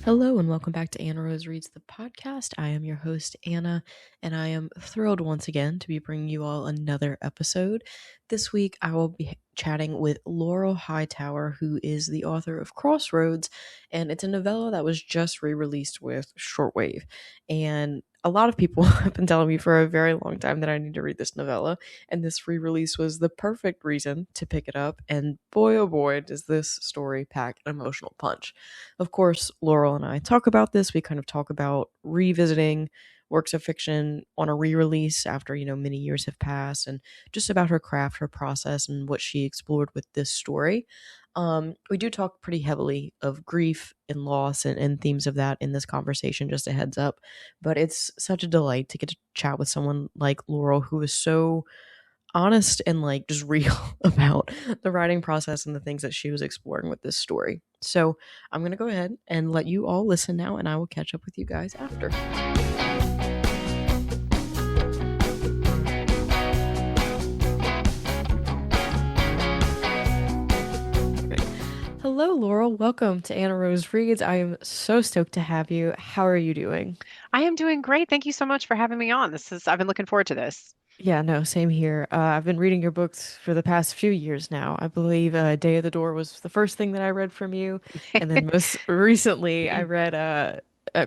Hello and welcome back to Anna Rose Reads the podcast. I am your host, Anna, and I am thrilled once again to be bringing you all another episode. This week, I will be chatting with Laurel Hightower, who is the author of Crossroads, and it's a novella that was just re-released with Shortwave. And a lot of people have been telling me for a very long time that I need to read this novella, and this re-release was the perfect reason to pick it up. And boy, oh boy, does this story pack an emotional punch. Of course, Laurel and I talk about this. We kind of talk about revisiting works of fiction on a re-release after, many years have passed, and just about her craft, her process, and what she explored with this story. We do talk pretty heavily of grief and loss and themes of that in this conversation, just a heads up. But it's such a delight to get to chat with someone like Laurel, who is so honest and just real about the writing process and the things that she was exploring with this story. So I'm going to go ahead and let you all listen now, and I will catch up with you guys after. Hello, Laurel. Welcome to Anna Rose Reads. I am so stoked to have you. How are you doing? I am doing great. Thank you so much for having me on. I've been looking forward to this. Yeah, no, same here. I've been reading your books for the past few years now. I believe Day of the Door was the first thing that I read from you. And then most recently, I read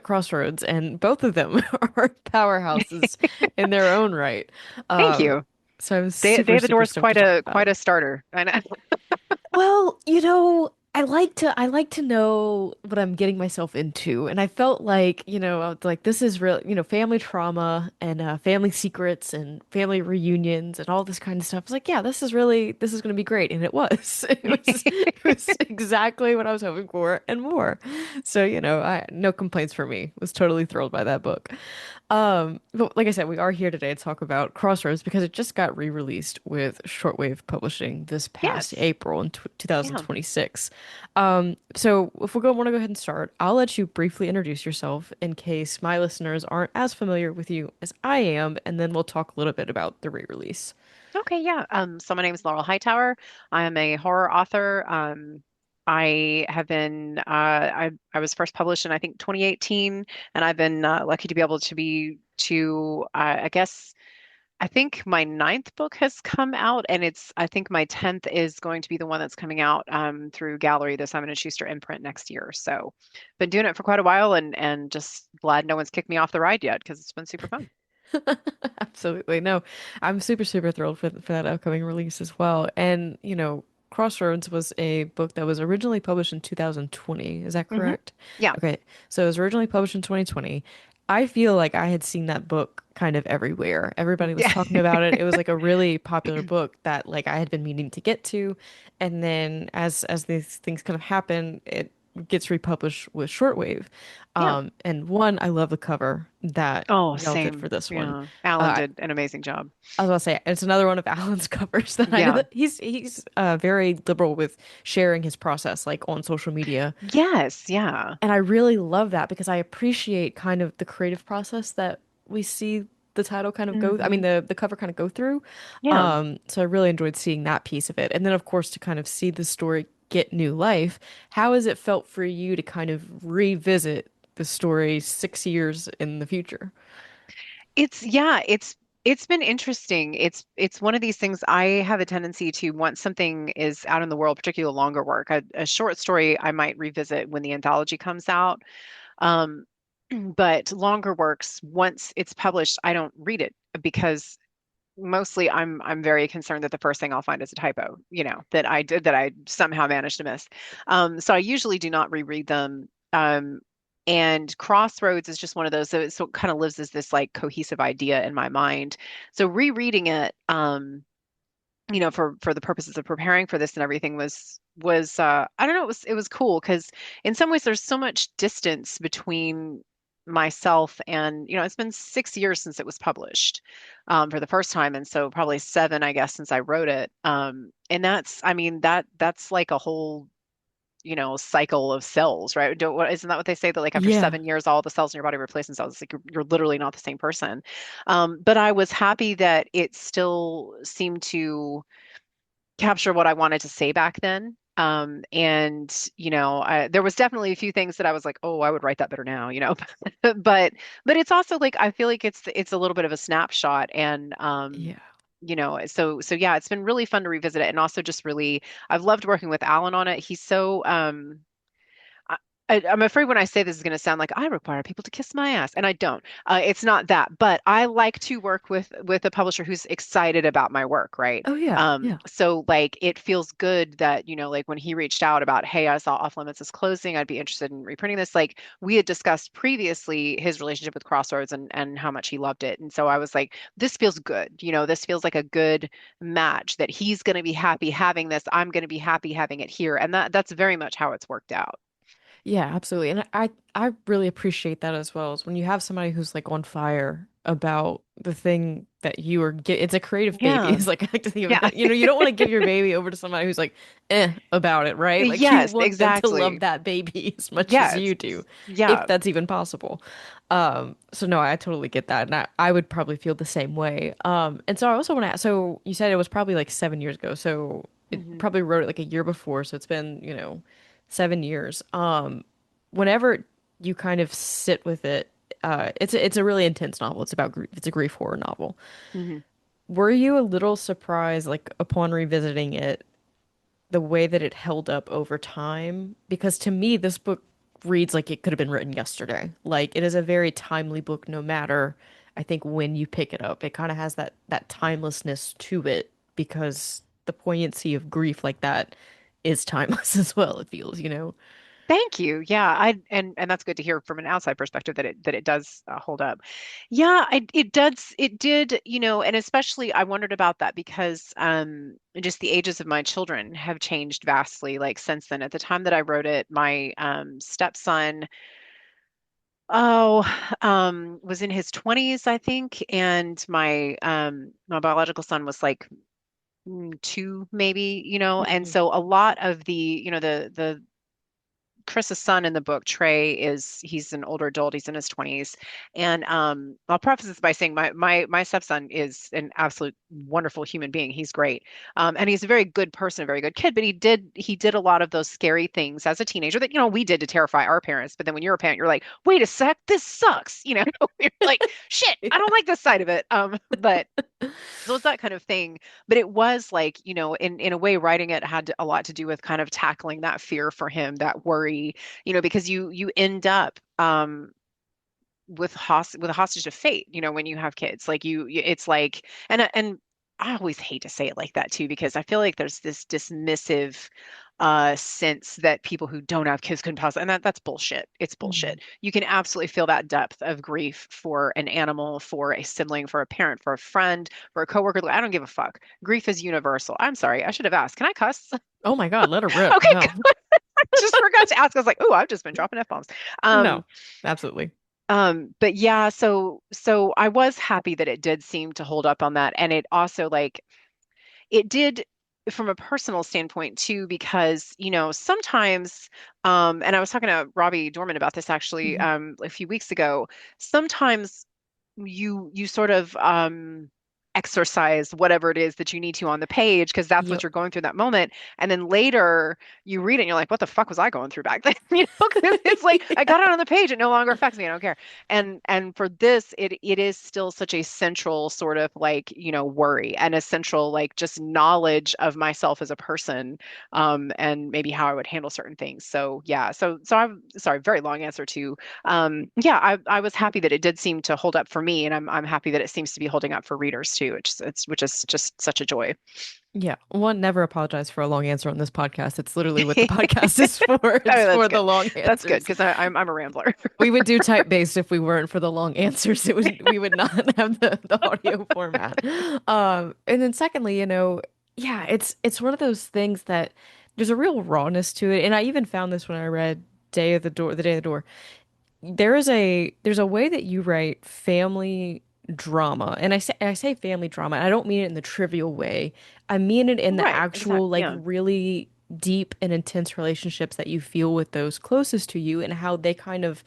Crossroads, and both of them are powerhouses in their own right. Thank Um, you. so I was Day super, of the super Door is stoked to talk about quite it. a starter. I know. Well, I like to know what I'm getting myself into. And I felt like, I was like this is real, family trauma and family secrets and family reunions and all this kind of stuff. I was like, yeah, this is going to be great. And it was. It was exactly what I was hoping for and more. So, I no complaints for me. Was totally thrilled by that book. But like I said, we are here today to talk about Crossroads because it just got re-released with Shortwave Publishing this past Yes. April in Yeah. 2026. So if we want to go ahead and start, I'll let you briefly introduce yourself in case my listeners aren't as familiar with you as I am, and then we'll talk a little bit about the re-release. Okay, yeah. So my name is Laurel Hightower. I am a horror author. I have been I was first published in I think 2018, and I've been lucky to be able to I guess I think my ninth book has come out, and I think my 10th is going to be the one that's coming out through Gallery, the Simon and Schuster imprint next year. So, been doing it for quite a while, and just glad no one's kicked me off the ride yet because it's been super fun. Absolutely. No, I'm super, super thrilled for that upcoming release as well. And, Crossroads was a book that was originally published in 2020. Is that Hmm. correct? Yeah. Okay. So it was originally published in 2020. I feel like I had seen that book kind of everywhere. Everybody was Yeah. talking about it. It was like a really popular book that I had been meaning to get to. And then as these things kind of happen, it gets republished with Shortwave. Yeah. And one, I love the cover that Oh, y'all did for same. this one. Yeah. Alan Uh, did an amazing job. I was about to say it's another one of Alan's covers that I know Yeah. that he's very liberal with sharing his process on social media, Yes. Yeah. and I really love that because I appreciate kind of the creative process that we see the title kind of go. I mean Hmm. the cover kind of go through. Yeah. So I really enjoyed seeing that piece of it, and then of course to kind of see the story get new life. How has it felt for you to kind of revisit the story 6 years in the future? It's been interesting. It's one of these things. I have a tendency to once something is out in the world, particularly longer work, a short story I might revisit when the anthology comes out. Um, but longer works, once it's published, I don't read it because mostly I'm very concerned that the first thing I'll find is a typo, that I did that I somehow managed to miss. So I usually do not reread them. And Crossroads is just one of those, so it kind of lives as this like cohesive idea in my mind. So rereading it, for the purposes of preparing for this and everything was I don't know, it was cool because in some ways there's so much distance between myself and it's been 6 years since it was published for the first time, and so probably seven I guess since I wrote it, and I mean that's like a whole cycle of cells, right? Isn't that what they say, that like after Yeah. 7 years all the cells in your body replace themselves? It's like you're literally not the same person. But I was happy that it still seemed to capture what I wanted to say back then. And there was definitely a few things that I was like, oh, I would write that better now, but it's also like I feel like it's a little bit of a snapshot, and Yeah. so yeah, it's been really fun to revisit it, and also just really I've loved working with Alan on it. He's so I, I'm afraid when I say this is going to sound like I require people to kiss my ass, and I don't. It's not that, but I like to work with a publisher who's excited about my work, right? Oh yeah. Yeah. So like it feels good that, like when he reached out about, hey, I saw Off Limits is closing, I'd be interested in reprinting this. Like we had discussed previously his relationship with Crossroads and how much he loved it, and so I was like, this feels good. This feels like a good match that he's going to be happy having this. I'm going to be happy having it here, and that's very much how it's worked out. Yeah, absolutely. And I really appreciate that as well. Is when you have somebody who's like on fire about the thing that you are get it's a creative baby. Yeah. It's like I like to think of Yeah. it. You don't want to give your baby over to somebody who's like about it, right? Like you Yes, want them to love exactly. that baby as much as Yes. you do, if Yeah. that's even possible. So no, I totally get that. And I would probably feel the same way. And so I also want to ask, so you said it was probably like 7 years ago. So it Hmm. probably wrote it like a year before. So it's been, 7 years. Whenever you kind of sit with it, it's a really intense novel. It's about grief. It's a grief horror novel. Hmm. Were you a little surprised, like upon revisiting it, the way that it held up over time? Because to me, this book reads like it could have been written yesterday. Like it is a very timely book, no matter I think when you pick it up. It kind of has that timelessness to it because the poignancy of grief like that is timeless as well, it feels. Thank you. Yeah, and that's good to hear from an outside perspective that it does hold up. Yeah, it did, and especially I wondered about that because just the ages of my children have changed vastly like since then. At the time that I wrote it, my stepson was in his 20s, I think, and my biological son was like two maybe, and Mhm. so a lot of the Chris's son in the book, Trey, he's an older adult. He's in his 20s. And I'll preface this by saying my stepson is an absolute wonderful human being. He's great. And he's a very good person, a very good kid, but he did a lot of those scary things as a teenager that, we did to terrify our parents. But then when you're a parent, you're like, wait a sec, this sucks. You're like, shit, I don't like this side of it. But so it's that kind of thing. But it was like, in a way, writing it had a lot to do with kind of tackling that fear for him, that worry, because you end up with a hostage of fate, when you have kids. Like it's like, and I always hate to say it like that too, because I feel like there's this dismissive sense that people who don't have kids couldn't possibly, and that's bullshit. It's bullshit. Mhm. You can absolutely feel that depth of grief for an animal, for a sibling, for a parent, for a friend, for a coworker. I don't give a fuck. Grief is universal. I'm sorry, I should have asked. Can I cuss? Oh my God, let her rip. Okay, No. good. I just forgot to ask. I was like, oh, I've just been dropping F-bombs. Um, No. Absolutely. but yeah, so I was happy that it did seem to hold up on that. And it also like it did from a personal standpoint too, because, sometimes, and I was talking to Robbie Dorman about this actually Mhm. a few weeks ago. Sometimes you sort of exercise whatever it is that you need to on the page because that's what Yep. you're going through that moment, and then later you read it and you're like, what the fuck was I going through back then? 'Cause it's like I got it on the page, it no longer affects me, I don't care. And for this, it is still such a central sort of like, worry, and a central like just knowledge of myself as a person, and maybe how I would handle certain things. So yeah, so I'm sorry, very long answer to yeah, I was happy that it did seem to hold up for me, and I'm happy that it seems to be holding up for readers too, which is just such a joy. Yeah. One, never apologize for a long answer on this podcast. It's literally what the podcast is for. It's Oh, that's for good. the long That's good answers. because I'm a rambler. We would do type-based if we weren't for the long answers. We would not have the audio format. And then secondly, yeah, it's one of those things that there's a real rawness to it. And I even found this when I read The Day of the Door. There's a way that you write family drama, and I say family drama, and I don't mean it in the trivial way. I mean it in the Right, actual exactly. like Yeah. really deep and intense relationships that you feel with those closest to you, and how they kind of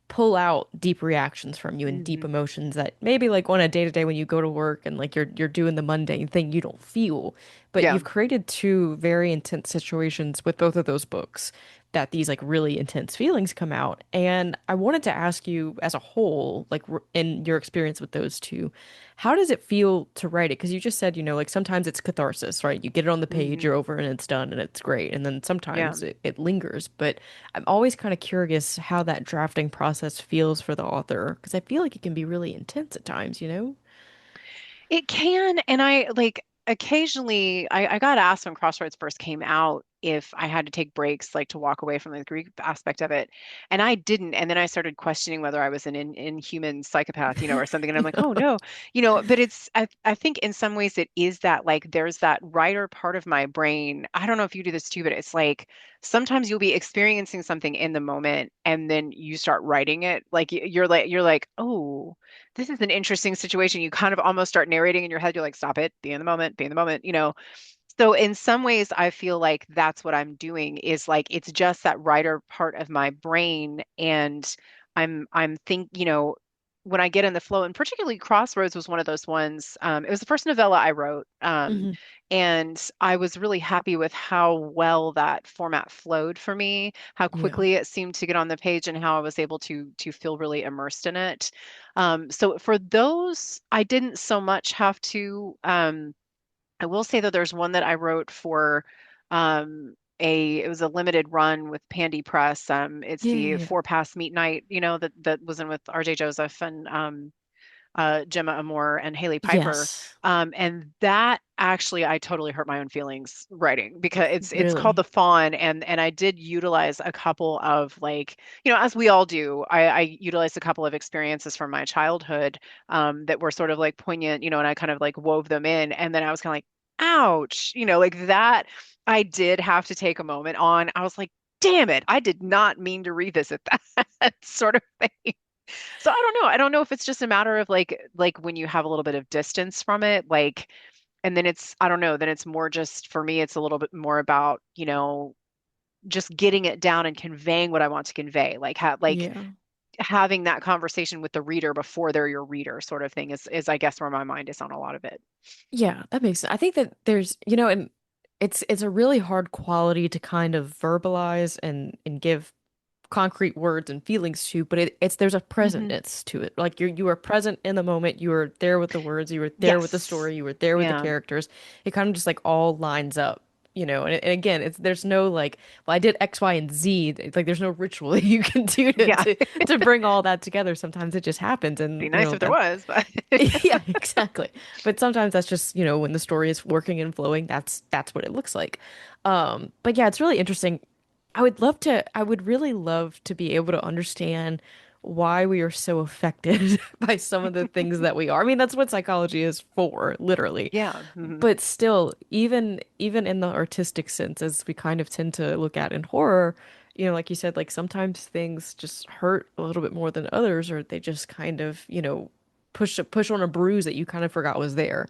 pull out deep reactions from you and deep Hmm. emotions that maybe like on a day to day when you go to work and like you're doing the mundane thing you don't feel. But Yeah. you've created two very intense situations with both of those books that these like really intense feelings come out. And I wanted to ask you as a whole, like in your experience with those two, how does it feel to write it? Because you just said, like sometimes it's catharsis, right? You get it on the page, Hmm. you're over and it's done and it's great. And then Yeah. sometimes it lingers. But I'm always kind of curious how that drafting process feels for the author, because I feel like it can be really intense at times? It can, and I like occasionally I got asked when Crossroads first came out if I had to take breaks, like to walk away from the Greek aspect of it. And I didn't. And then I started questioning whether I was an inhuman psychopath, or something. And I'm like, oh no, but I think in some ways it is that like there's that writer part of my brain. I don't know if you do this too, but it's like sometimes you'll be experiencing something in the moment and then you start writing it. Like you're like, oh, this is an interesting situation. You kind of almost start narrating in your head. You're like, stop it, be in the moment, be in the moment. So in some ways, I feel like that's what I'm doing is like it's just that writer part of my brain, and when I get in the flow, and particularly Crossroads was one of those ones. It was the first novella I wrote, Hmm. and I was really happy with how well that format flowed for me, how Yeah. quickly it seemed to get on the page, and how I was able to feel really immersed in it. So for those, I didn't so much have to. I will say that there's one that I wrote for it was a limited run with Pandy Press. It's Yeah, the yeah, yeah. Four Past Meat Night, that was in with RJ Joseph and Gemma Amore and Haley Piper. Yes. And that actually, I totally hurt my own feelings writing because it's called Really. The Fawn, and I did utilize a couple of like, as we all do, I utilized a couple of experiences from my childhood that were sort of like poignant, and I kind of like wove them in, and then I was kind of like, ouch, like that. I did have to take a moment on. I was like, damn it, I did not mean to revisit that sort of thing. So I don't know. I don't know if it's just a matter of like when you have a little bit of distance from it, like, and then it's I don't know, then it's more just for me, it's a little bit more about, just getting it down and conveying what I want to convey. Like Yeah. having that conversation with the reader before they're your reader sort of thing is I guess where my mind is on a lot of it. Yeah, that makes sense. I think that and it's a really hard quality to kind of verbalize and give concrete words and feelings to, but it's there's a Hmm. presentness to it. Like you are present in the moment, you are there with the words, you were there with the Yes. story, you were there with the Yeah. characters. It kind of just like all lines up. And again, it's there's no like, well, I did X, Y, and Z. It's like there's no ritual that you can do to Yeah. to bring all that together. Sometimes it just happens, Be and nice if there that was, but yeah, exactly. But sometimes that's just when the story is working and flowing, that's what it looks like. But yeah, it's really interesting. I would really love to be able to understand why we are so affected by some of the things that we are. I mean, that's what psychology is for, literally. yeah. Hmm. But still, even in the artistic sense, as we kind of tend to look at in horror, like you said, like sometimes things just hurt a little bit more than others, or they just kind of push on a bruise that you kind of forgot was there.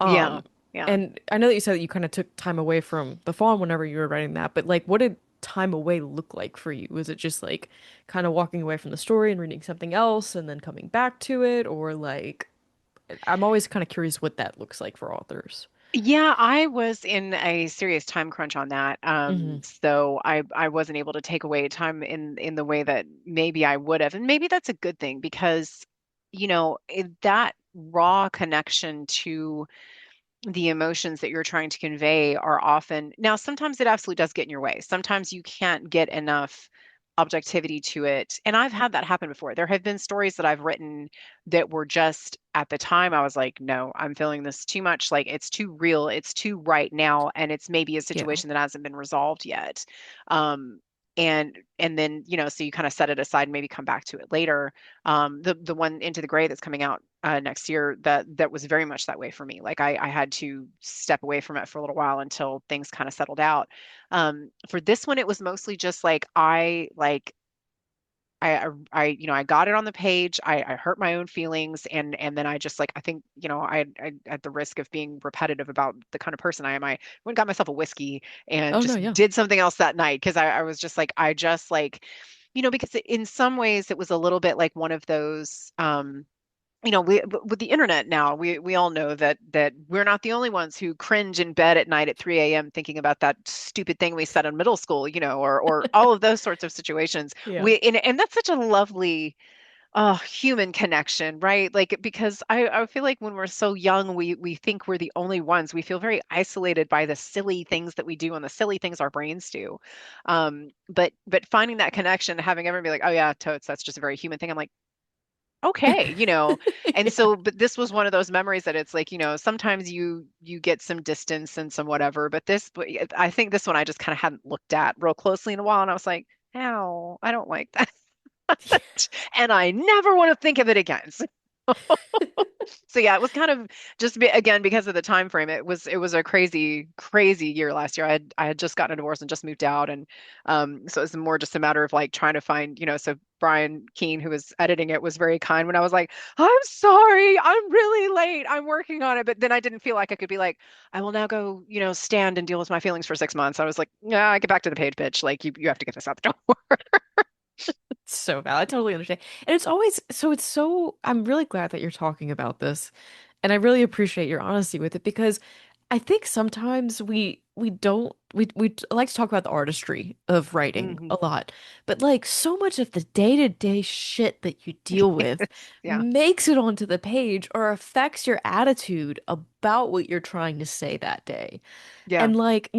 Yeah. Um, Yeah. and I know that you said that you kind of took time away from the fawn whenever you were writing that, but like, what did time away look like for you? Was it just like kind of walking away from the story and reading something else and then coming back to it, or like, I'm always kind of curious what that looks like for authors. Yeah, I was in a serious time crunch on that. Hmm. So I wasn't able to take away time in the way that maybe I would have. And maybe that's a good thing because, that raw connection to the emotions that you're trying to convey are often now sometimes it absolutely does get in your way. Sometimes you can't get enough objectivity to it. And I've had that happen before. There have been stories that I've written that were just at the time I was like, no, I'm feeling this too much. Like it's too real, it's too right now, and it's maybe a Yeah. situation that hasn't been resolved yet. Um, and then, so you kind of set it aside and maybe come back to it later. The one Into the Gray that's coming out next year, that was very much that way for me. Like I had to step away from it for a little while until things kind of settled out. For this one, it was mostly just like I got it on the page. I hurt my own feelings, and then I just like I think I at the risk of being repetitive about the kind of person I am, I went and got myself a whiskey and Oh no, just yeah. did something else that night because I was just like I just like because in some ways it was a little bit like one of those, with the internet now, we all know that we're not the only ones who cringe in bed at night at 3 a.m. thinking about that stupid thing we said in middle school, or all of those sorts of situations. Yeah. And that's such a lovely human connection, right? Like because I feel like when we're so young, we think we're the only ones. We feel very isolated by the silly things that we do and the silly things our brains do. But finding that connection, having everyone be like, oh yeah, totes, that's just a very human thing. I'm like, okay, and Yeah. so but this was one of those memories that it's like, sometimes you get some distance and some whatever, but I think this one I just kind of hadn't looked at real closely in a while, and I was like, ow, I don't like that. And I never want to think of it again. So yeah, it was kind of again because of the time frame. It was a crazy crazy year last year. I had just gotten a divorce and just moved out, and so it's more just a matter of like trying to find. So Brian Keene, who was editing it, was very kind when I was like, I'm sorry, I'm really late, I'm working on it. But then I didn't feel like I could be like, I will now go, stand and deal with my feelings for 6 months. I was like, yeah, get back to the page, bitch. Like you have to get this out the door. So valid. I totally understand. And it's always so it's so I'm really glad that you're talking about this. And I really appreciate your honesty with it because I think sometimes we don't we like to talk about the artistry of writing Hmm. a lot, but like so much of the day-to-day shit that you deal with Yeah, makes it onto the page or affects your attitude about what you're trying to say that day. yeah. And like,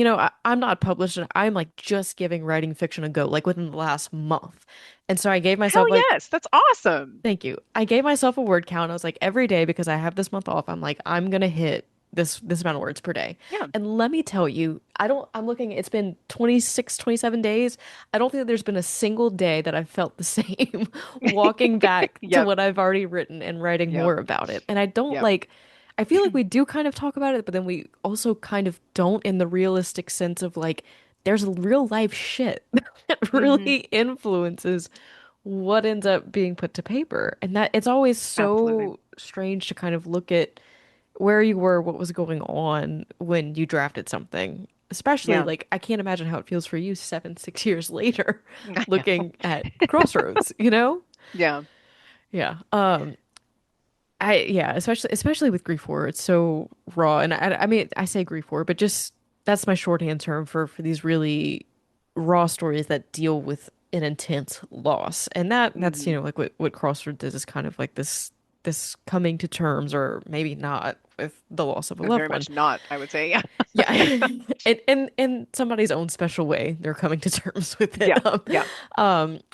I'm not published and I'm like just giving writing fiction a go, like within the last month. And so I gave Hell myself like, yes, that's awesome. thank you. I gave myself a word count. I was like, every day because I have this month off, I'm like, I'm gonna hit this amount of words per day. Yeah. And let me tell you, I'm looking, it's been 26, 27 days. I don't think that there's been a single day that I've felt the same walking back to Yep. what I've already written and writing Yep. more about it. And I don't Yep. like, I feel like we do kind of talk about it, but then we also kind of don't in the realistic sense of like, there's real life shit that Hmm. really influences what ends up being put to paper. And that it's always Absolutely. so strange to kind of look at where you were, what was going on when you drafted something. Especially Yeah. like I can't imagine how it feels for you 7, 6 years later, I know. looking at Crossroads, you know? Yeah. Yeah. Yeah, especially with grief war, it's so raw. And I mean I say grief war, but just that's my shorthand term for these really raw stories that deal with an intense loss. And that's, Hmm. like what Crossroads is kind of like this coming to terms or maybe not with the loss of a loved Very one. much not, I would say. Yeah. Yeah. In somebody's own special way, they're coming to terms with it. Yeah. Yeah.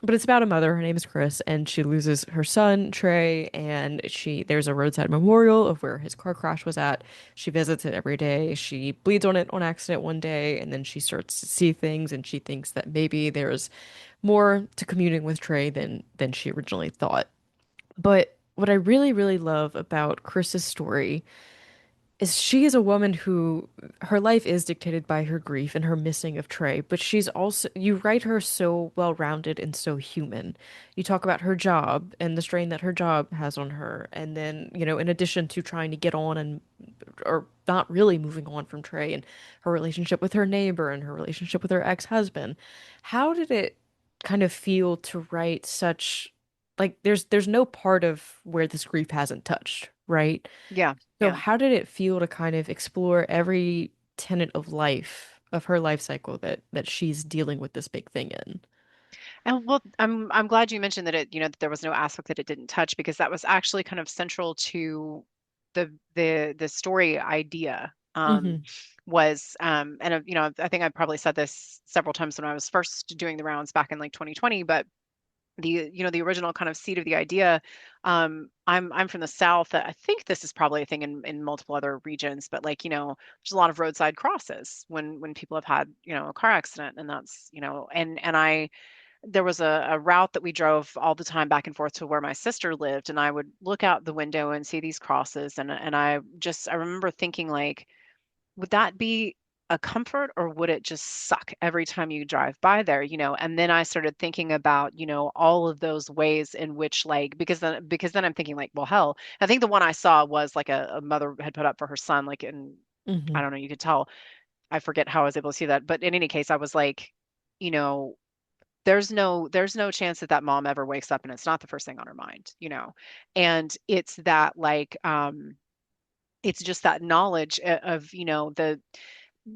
But it's about a mother. Her name is Chris, and she loses her son, Trey, and there's a roadside memorial of where his car crash was at. She visits it every day. She bleeds on it on accident one day, and then she starts to see things, and she thinks that maybe there's more to communing with Trey than she originally thought. But what I really, really love about Chris's story is she is a woman who her life is dictated by her grief and her missing of Trey, but she's also you write her so well-rounded and so human. You talk about her job and the strain that her job has on her, and then, in addition to trying to get on and or not really moving on from Trey and her relationship with her neighbor and her relationship with her ex-husband. How did it kind of feel to write such like there's no part of where this grief hasn't touched, right? Yeah. So Yeah. how did it feel to kind of explore every tenet of life, of her life cycle that she's dealing with this big thing in? And well, I'm glad you mentioned that that there was no aspect that it didn't touch, because that was actually kind of central to the story idea. Hmm. And I think I probably said this several times when I was first doing the rounds back in like 2020, but the original kind of seed of the idea. I'm from the South. I think this is probably a thing in multiple other regions, but like, there's a lot of roadside crosses when people have had, a car accident, and that's, and I there was a route that we drove all the time back and forth to where my sister lived, and I would look out the window and see these crosses, and I remember thinking like, would that be a comfort, or would it just suck every time you drive by there, and then I started thinking about, all of those ways in which, like, because then I'm thinking like, well, hell, I think the one I saw was like a mother had put up for her son, like, in, I Hmm. don't know, you could tell, I forget how I was able to see that, but in any case I was like, you know there's no chance that that mom ever wakes up and it's not the first thing on her mind, and it's that like it's just that knowledge of, the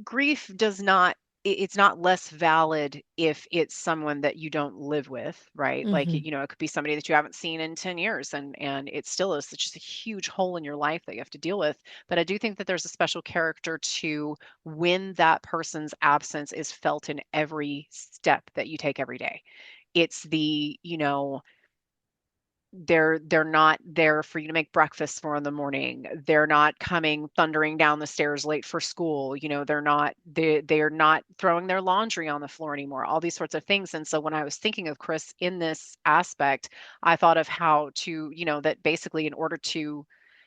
grief does not it's not less valid if it's someone that you don't live with, right? Like, Hmm. it could be somebody that you haven't seen in 10 years, and it still is just a huge hole in your life that you have to deal with. But I do think that there's a special character to when that person's absence is felt in every step that you take every day. It's the, they're not there for you to make breakfast for in the morning. They're not coming thundering down the stairs late for school. They're not throwing their laundry on the floor anymore. All these sorts of things. And so when I was thinking of Chris in this aspect, I thought of how to, that basically in order to,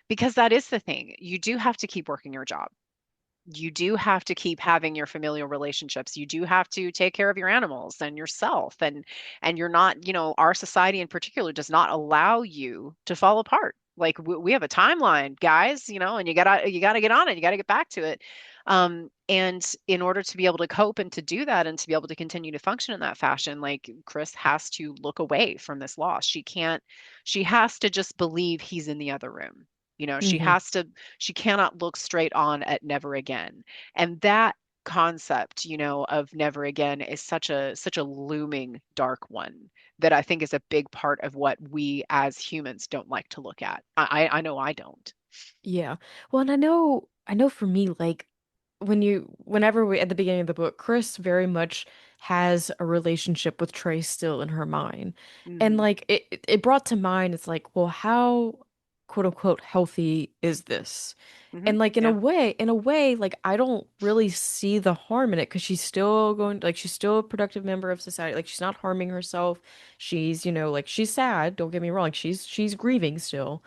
because that is the thing, you do have to keep working your job. You do have to keep having your familial relationships. You do have to take care of your animals and yourself, and you're not, our society in particular does not allow you to fall apart. Like we have a timeline, guys, and you gotta get on it. You gotta get back to it. And in order to be able to cope and to do that and to be able to continue to function in that fashion, like Chris has to look away from this loss. She has to just believe he's in the other room. Hmm. She cannot look straight on at never again. And that concept, of never again is such a looming dark one that I think is a big part of what we as humans don't like to look at. I know I don't. Yeah. Well, and I know for me, like whenever we at the beginning of the book, Chris very much has a relationship with Trey still in her mind. And Hmm. like it brought to mind, it's like, well, how quote unquote healthy is this? Hmm. And like Yeah. in a way, like I don't really see the harm in it because she's still going, like she's still a productive member of society. Like she's not harming herself. She's, like she's sad, don't get me wrong. She's grieving still.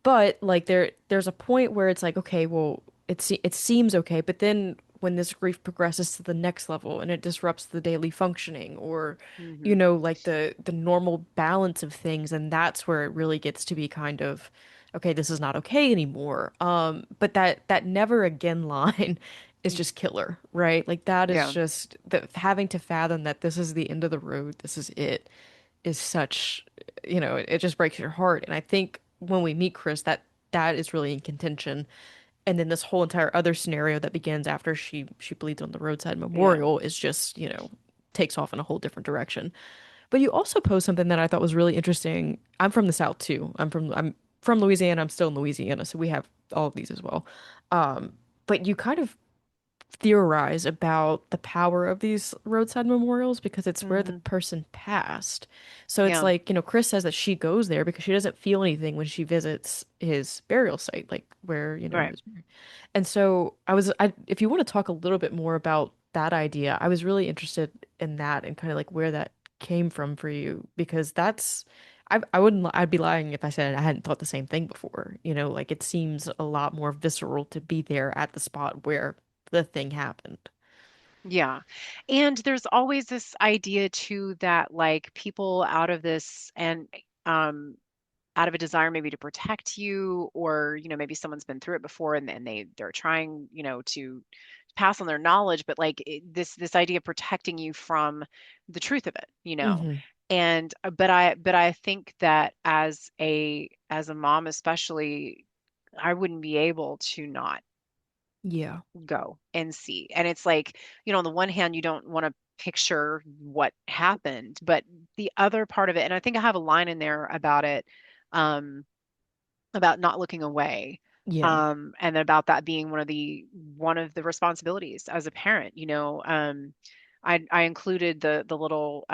But like there's a point where it's like, okay, well, it seems okay, but then when this grief progresses to the next level and it disrupts the daily functioning or Hmm. like the normal balance of things, and that's where it really gets to be kind of okay, this is not okay anymore. But that never again line is just killer, right? Like that is Yeah. just the having to fathom that this is the end of the road, this is it is such, it just breaks your heart. And I think when we meet Chris, that is really in contention. And then this whole entire other scenario that begins after she bleeds on the roadside Yeah. memorial is just, takes off in a whole different direction. But you also posed something that I thought was really interesting. I'm from the South too. I'm from Louisiana. I'm still in Louisiana, so we have all of these as well. But you kind of theorize about the power of these roadside memorials because it's where the Hmm. person passed. So it's Yeah. like, Chris says that she goes there because she doesn't feel anything when she visits his burial site, like where, he Right. was buried. And so if you want to talk a little bit more about that idea, I was really interested in that and kind of like where that came from for you because I'd be lying if I said I hadn't thought the same thing before. Like it seems a lot more visceral to be there at the spot where the thing happened. Yeah. And there's always this idea too that like people out of this and um out of a desire maybe to protect you, or maybe someone's been through it before, and they're trying to pass on their knowledge, but like this idea of protecting you from the truth of it. Hmm. And but I think that as a mom especially, I wouldn't be able to not Yeah. go and see. And it's like, on the one hand, you don't want to picture what happened, but the other part of it, and I think I have a line in there about it, um, about not looking away. Yeah. And about that being one of the responsibilities as a parent. I included the little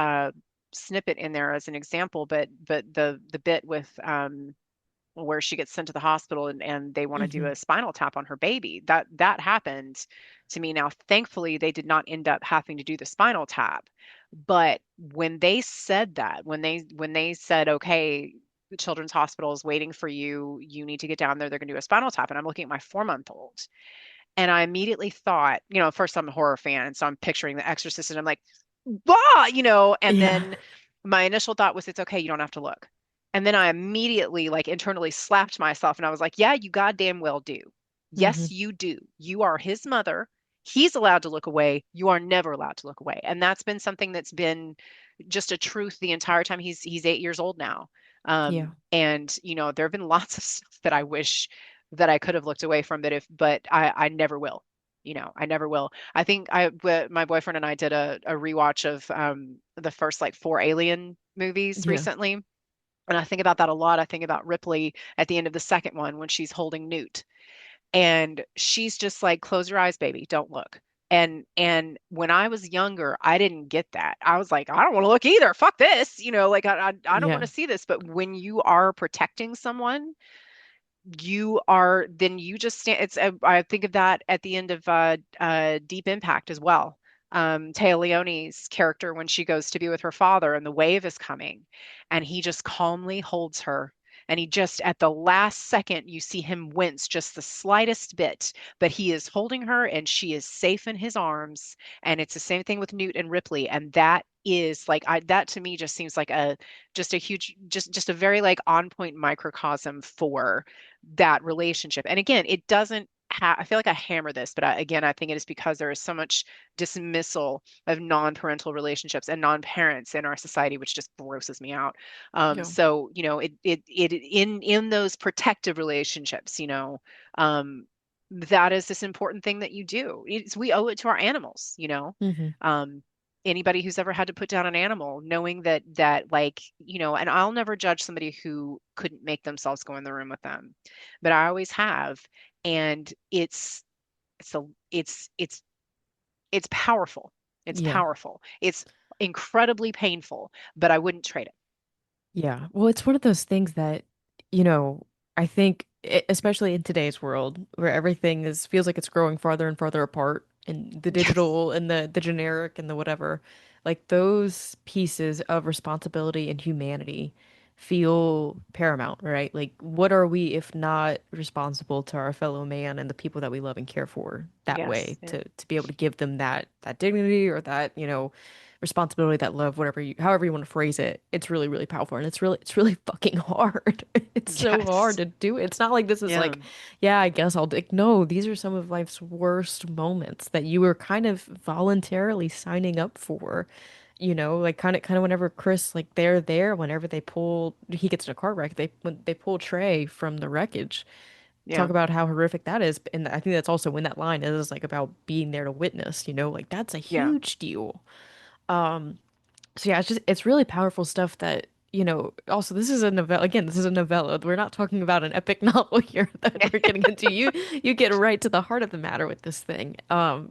snippet in there as an example, but the bit with where she gets sent to the hospital, and they want to do Hmm. a spinal tap on her baby. That happened to me. Now, thankfully, they did not end up having to do the spinal tap. But when they said that, when they said, okay, the children's hospital is waiting for you, you need to get down there, they're going to do a spinal tap. And I'm looking at my 4-month-old. And I immediately thought, first I'm a horror fan, so I'm picturing The Exorcist, and I'm like, bah, and Yeah. then my initial thought was, it's okay, you don't have to look. And then I immediately, like, internally slapped myself, and I was like, yeah, you goddamn well do. Hmm. Yes, you do. You are his mother. He's allowed to look away. You are never allowed to look away. And that's been something that's been just a truth the entire time. He's 8 years old now. Yeah. And there have been lots of stuff that I wish that I could have looked away from, but I never will. I never will. I think my boyfriend and I did a rewatch of the first like four Alien movies Yeah. recently. And I think about that a lot. I think about Ripley at the end of the second one when she's holding Newt. And she's just like, close your eyes, baby, don't look. And when I was younger, I didn't get that. I was like, I don't want to look either. Fuck this. Like I don't want Yeah. to see this. But when you are protecting someone, you just stand. I think of that at the end of Deep Impact as well. Taya Leone's character when she goes to be with her father and the wave is coming, and he just calmly holds her. And he just, at the last second, you see him wince just the slightest bit, but he is holding her and she is safe in his arms. And it's the same thing with Newt and Ripley. And that is like, that to me just seems like just a huge, just a very like on point microcosm for that relationship. And again, it doesn't I feel like I hammer this, but again, I think it is because there is so much dismissal of non-parental relationships and non-parents in our society, which just grosses me out. Yeah. So, in those protective relationships, that is this important thing that you do. We owe it to our animals. Hmm. Um, Anybody who's ever had to put down an animal, knowing that like, and I'll never judge somebody who couldn't make themselves go in the room with them, but I always have. And it's a it's powerful. It's Yeah. powerful. It's incredibly painful, but I wouldn't trade it. Yeah. Well, it's one of those things that, you know, I think, especially in today's world where everything feels like it's growing farther and farther apart, and the Yes. digital and the generic and the whatever, like those pieces of responsibility and humanity feel paramount, right? Like, what are we if not responsible to our fellow man and the people that we love and care for that Yes. way, to be able to give them that dignity, or that, responsibility, that love, whatever however you want to phrase it. It's really, really powerful, and it's really fucking hard. It's so hard Yes. to do. It's not like this is Yeah. like, yeah, I guess I'll like, no, these are some of life's worst moments that you were kind of voluntarily signing up for. Like kind of whenever Chris, like they're there whenever he gets in a car wreck, when they pull Trey from the wreckage, talk Yeah. about how horrific that is. And I think that's also when that line is like about being there to witness, like that's a Yeah. huge deal. So yeah, it's really powerful stuff that, also this is a novella. Again, this is a novella. We're not talking about an epic novel here that we're getting into. You get right to the heart of the matter with this thing,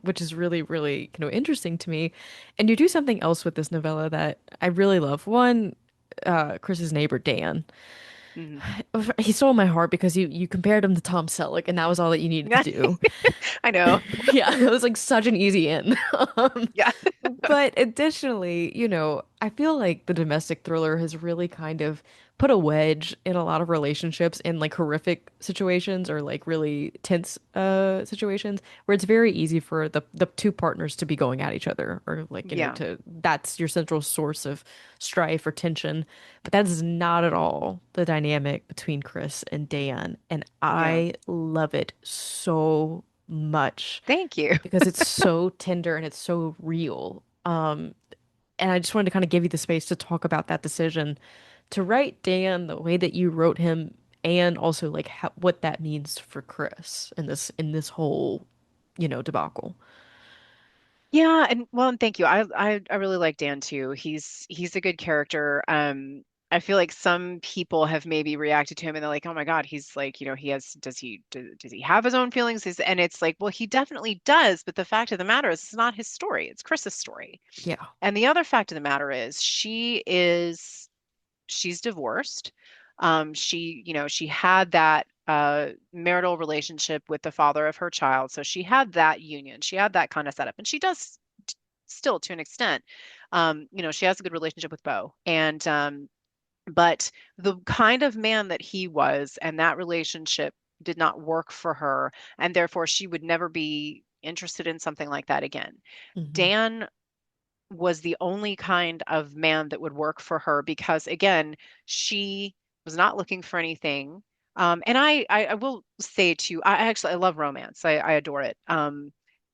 which is really, really interesting to me. And you do something else with this novella that I really love. One, Chris's neighbor Dan. Mhm. He stole my heart because you compared him to Tom Selleck, and that was all that you needed to do. I know. Yeah, it was like such an easy in. Um, Yeah. but additionally, I feel like the domestic thriller has really kind of put a wedge in a lot of relationships, in like horrific situations or like really tense situations, where it's very easy for the two partners to be going at each other, or like, Yeah. to that's your central source of strife or tension. But that is not at all the dynamic between Chris and Dan, and Yeah. I love it so much Thank you. because it's so tender and it's so real. And I just wanted to kind of give you the space to talk about that decision to write Dan the way that you wrote him, and also like what that means for Chris in this whole, debacle. Yeah, and thank you. I really like Dan too. He's a good character. I feel like some people have maybe reacted to him and they're like, "Oh my God, he's like, he has does he have his own feelings?" And it's like, well, he definitely does, but the fact of the matter is it's not his story. It's Chris's story. Yeah. And the other fact of the matter is she's divorced. She had that marital relationship with the father of her child. So she had that union. She had that kind of setup. And she does still to an extent. She has a good relationship with Bo. But the kind of man that he was and that relationship did not work for her. And therefore she would never be interested in something like that again. Hmm. Dan was the only kind of man that would work for her because again, she was not looking for anything. And I will say too, I love romance. I adore it.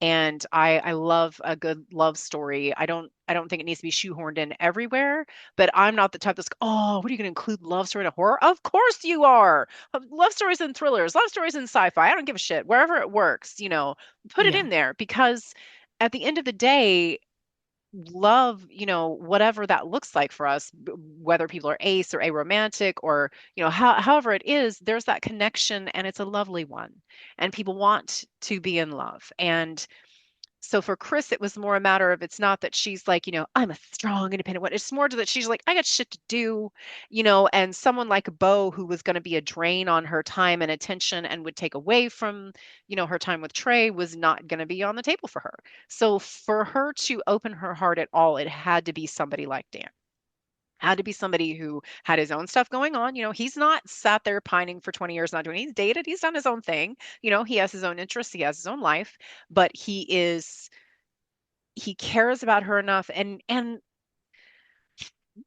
And I love a good love story. I don't think it needs to be shoehorned in everywhere, but I'm not the type that's, oh, what are you going to include love story in a horror? Of course you are. Love stories and thrillers, love stories and sci-fi. I don't give a shit. Wherever it works, put it Yeah. in there because at the end of the day, love, whatever that looks like for us, whether people are ace or aromantic or, however it is, there's that connection and it's a lovely one. And people want to be in love. And so for Chris, it was more a matter of it's not that she's like, I'm a strong, independent one. It's more to that she's like, I got shit to do, and someone like Bo, who was going to be a drain on her time and attention and would take away from, her time with Trey was not going to be on the table for her. So for her to open her heart at all, it had to be somebody like Dan. Had to be somebody who had his own stuff going on. He's not sat there pining for 20 years not doing. He's dated, he's done his own thing. He has his own interests, he has his own life, but he cares about her enough and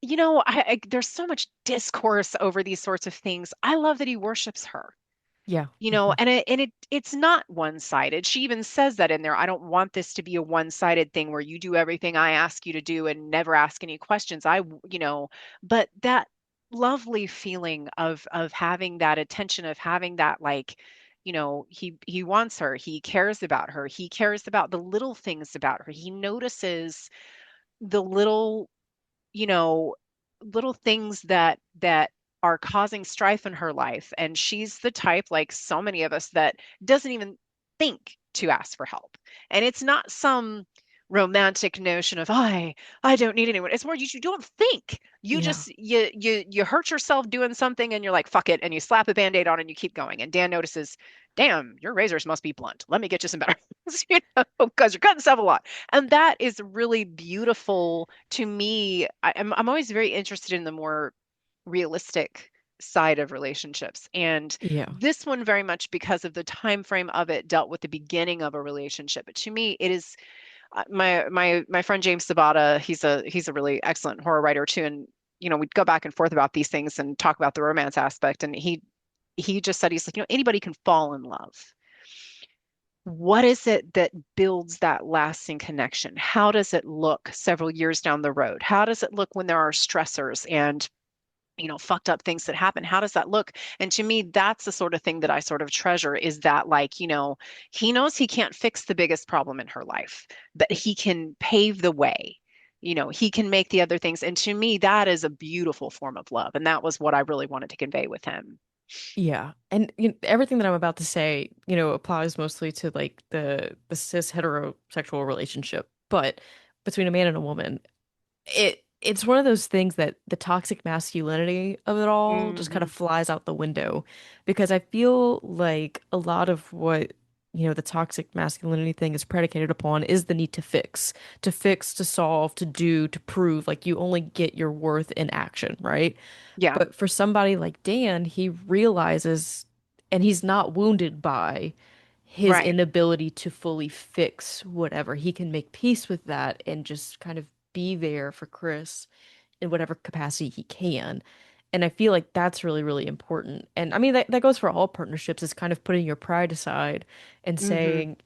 there's so much discourse over these sorts of things. I love that he worships her, Yeah. Hmm. and it's not one-sided. She even says that in there. I don't want this to be a one-sided thing where you do everything I ask you to do and never ask any questions. But that lovely feeling of having that attention, of having that, like, he wants her, he cares about her, he cares about the little things about her. He notices the you know, little things that are causing strife in her life. And she's the type, like so many of us, that doesn't even think to ask for help. And it's not some romantic notion of I don't need anyone. It's more you don't think. You Yeah. just you hurt yourself doing something and you're like, fuck it, and you slap a band-aid on and you keep going. And Dan notices, damn, your razors must be blunt. Let me get you some better ones, because you're cutting stuff a lot. And that is really beautiful to me. I'm always very interested in the more realistic side of relationships. And Yeah. this one, very much because of the time frame of it, dealt with the beginning of a relationship. But to me, it is my friend James Sabata. He's a really excellent horror writer too. And we'd go back and forth about these things and talk about the romance aspect. And he just said, he's like, anybody can fall in love. What is it that builds that lasting connection? How does it look several years down the road? How does it look when there are stressors and fucked up things that happen? How does that look? And to me, that's the sort of thing that I sort of treasure, is that, like, he knows he can't fix the biggest problem in her life, but he can pave the way. He can make the other things. And to me, that is a beautiful form of love. And that was what I really wanted to convey with him. Yeah. And everything that I'm about to say, applies mostly to like the cis heterosexual relationship. But between a man and a woman, it's one of those things that the toxic masculinity of it all just kind Hmm. of flies out the window, because I feel like a lot of what the toxic masculinity thing is predicated upon is the need to fix, to solve, to do, to prove. Like, you only get your worth in action, right? Yeah. But for somebody like Dan, he realizes, and he's not wounded by his Right. inability to fully fix whatever. He can make peace with that and just kind of be there for Chris in whatever capacity he can. And I feel like that's really, really important. And I mean, that goes for all partnerships, is kind of putting your pride aside and Hmm. saying,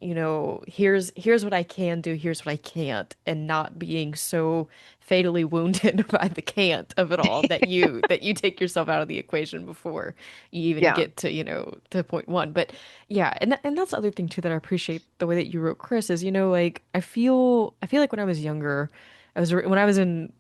here's what I can do, here's what I can't, and not being so fatally wounded by the can't of it all that you take yourself out of the equation before you even Yeah. get to, to point one. But yeah, and that's the other thing too that I appreciate the way that you wrote Chris is, like I feel like when I was younger, when I was in,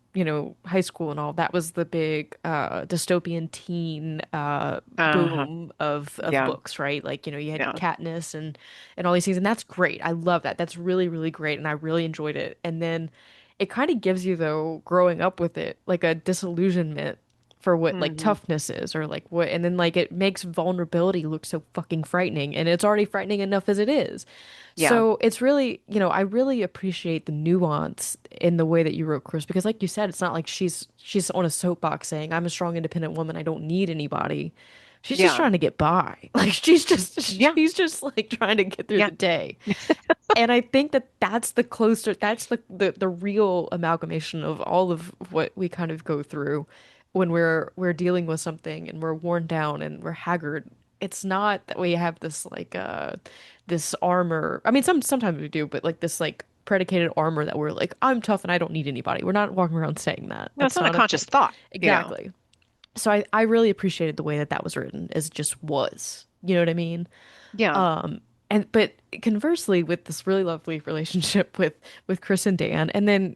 high school and all, that was the big dystopian teen Uh-huh. boom of Yeah. books, right? Like, you had Yeah. Katniss and all these things, and that's great. I love that. That's really, really great, and I really enjoyed it. And then it kind of gives you, though, growing up with it, like a disillusionment for what like Hmm. toughness is, or like what, and then like it makes vulnerability look so fucking frightening, and it's already frightening enough as it is. Yeah. So it's really, I really appreciate the nuance in the way that you wrote Chris, because like you said, it's not like she's on a soapbox saying, I'm a strong, independent woman, I don't need anybody. She's just Yeah. trying to get by. Like, Yeah. she's just like trying to get through Yeah. the day. And I think that that's the real amalgamation of all of what we kind of go through when we're dealing with something and we're worn down and we're haggard. it's not that we have this like this armor. I mean, sometimes we do, but like this like predicated armor that we're like, I'm tough and I don't need anybody. We're not walking around saying that. No, it's That's not a not a conscious thing. thought, you know. Exactly. So I really appreciated the way that that was written, as it just was. You know what I mean? Yeah, Um, and but conversely, with this really lovely relationship with Chris and Dan, and then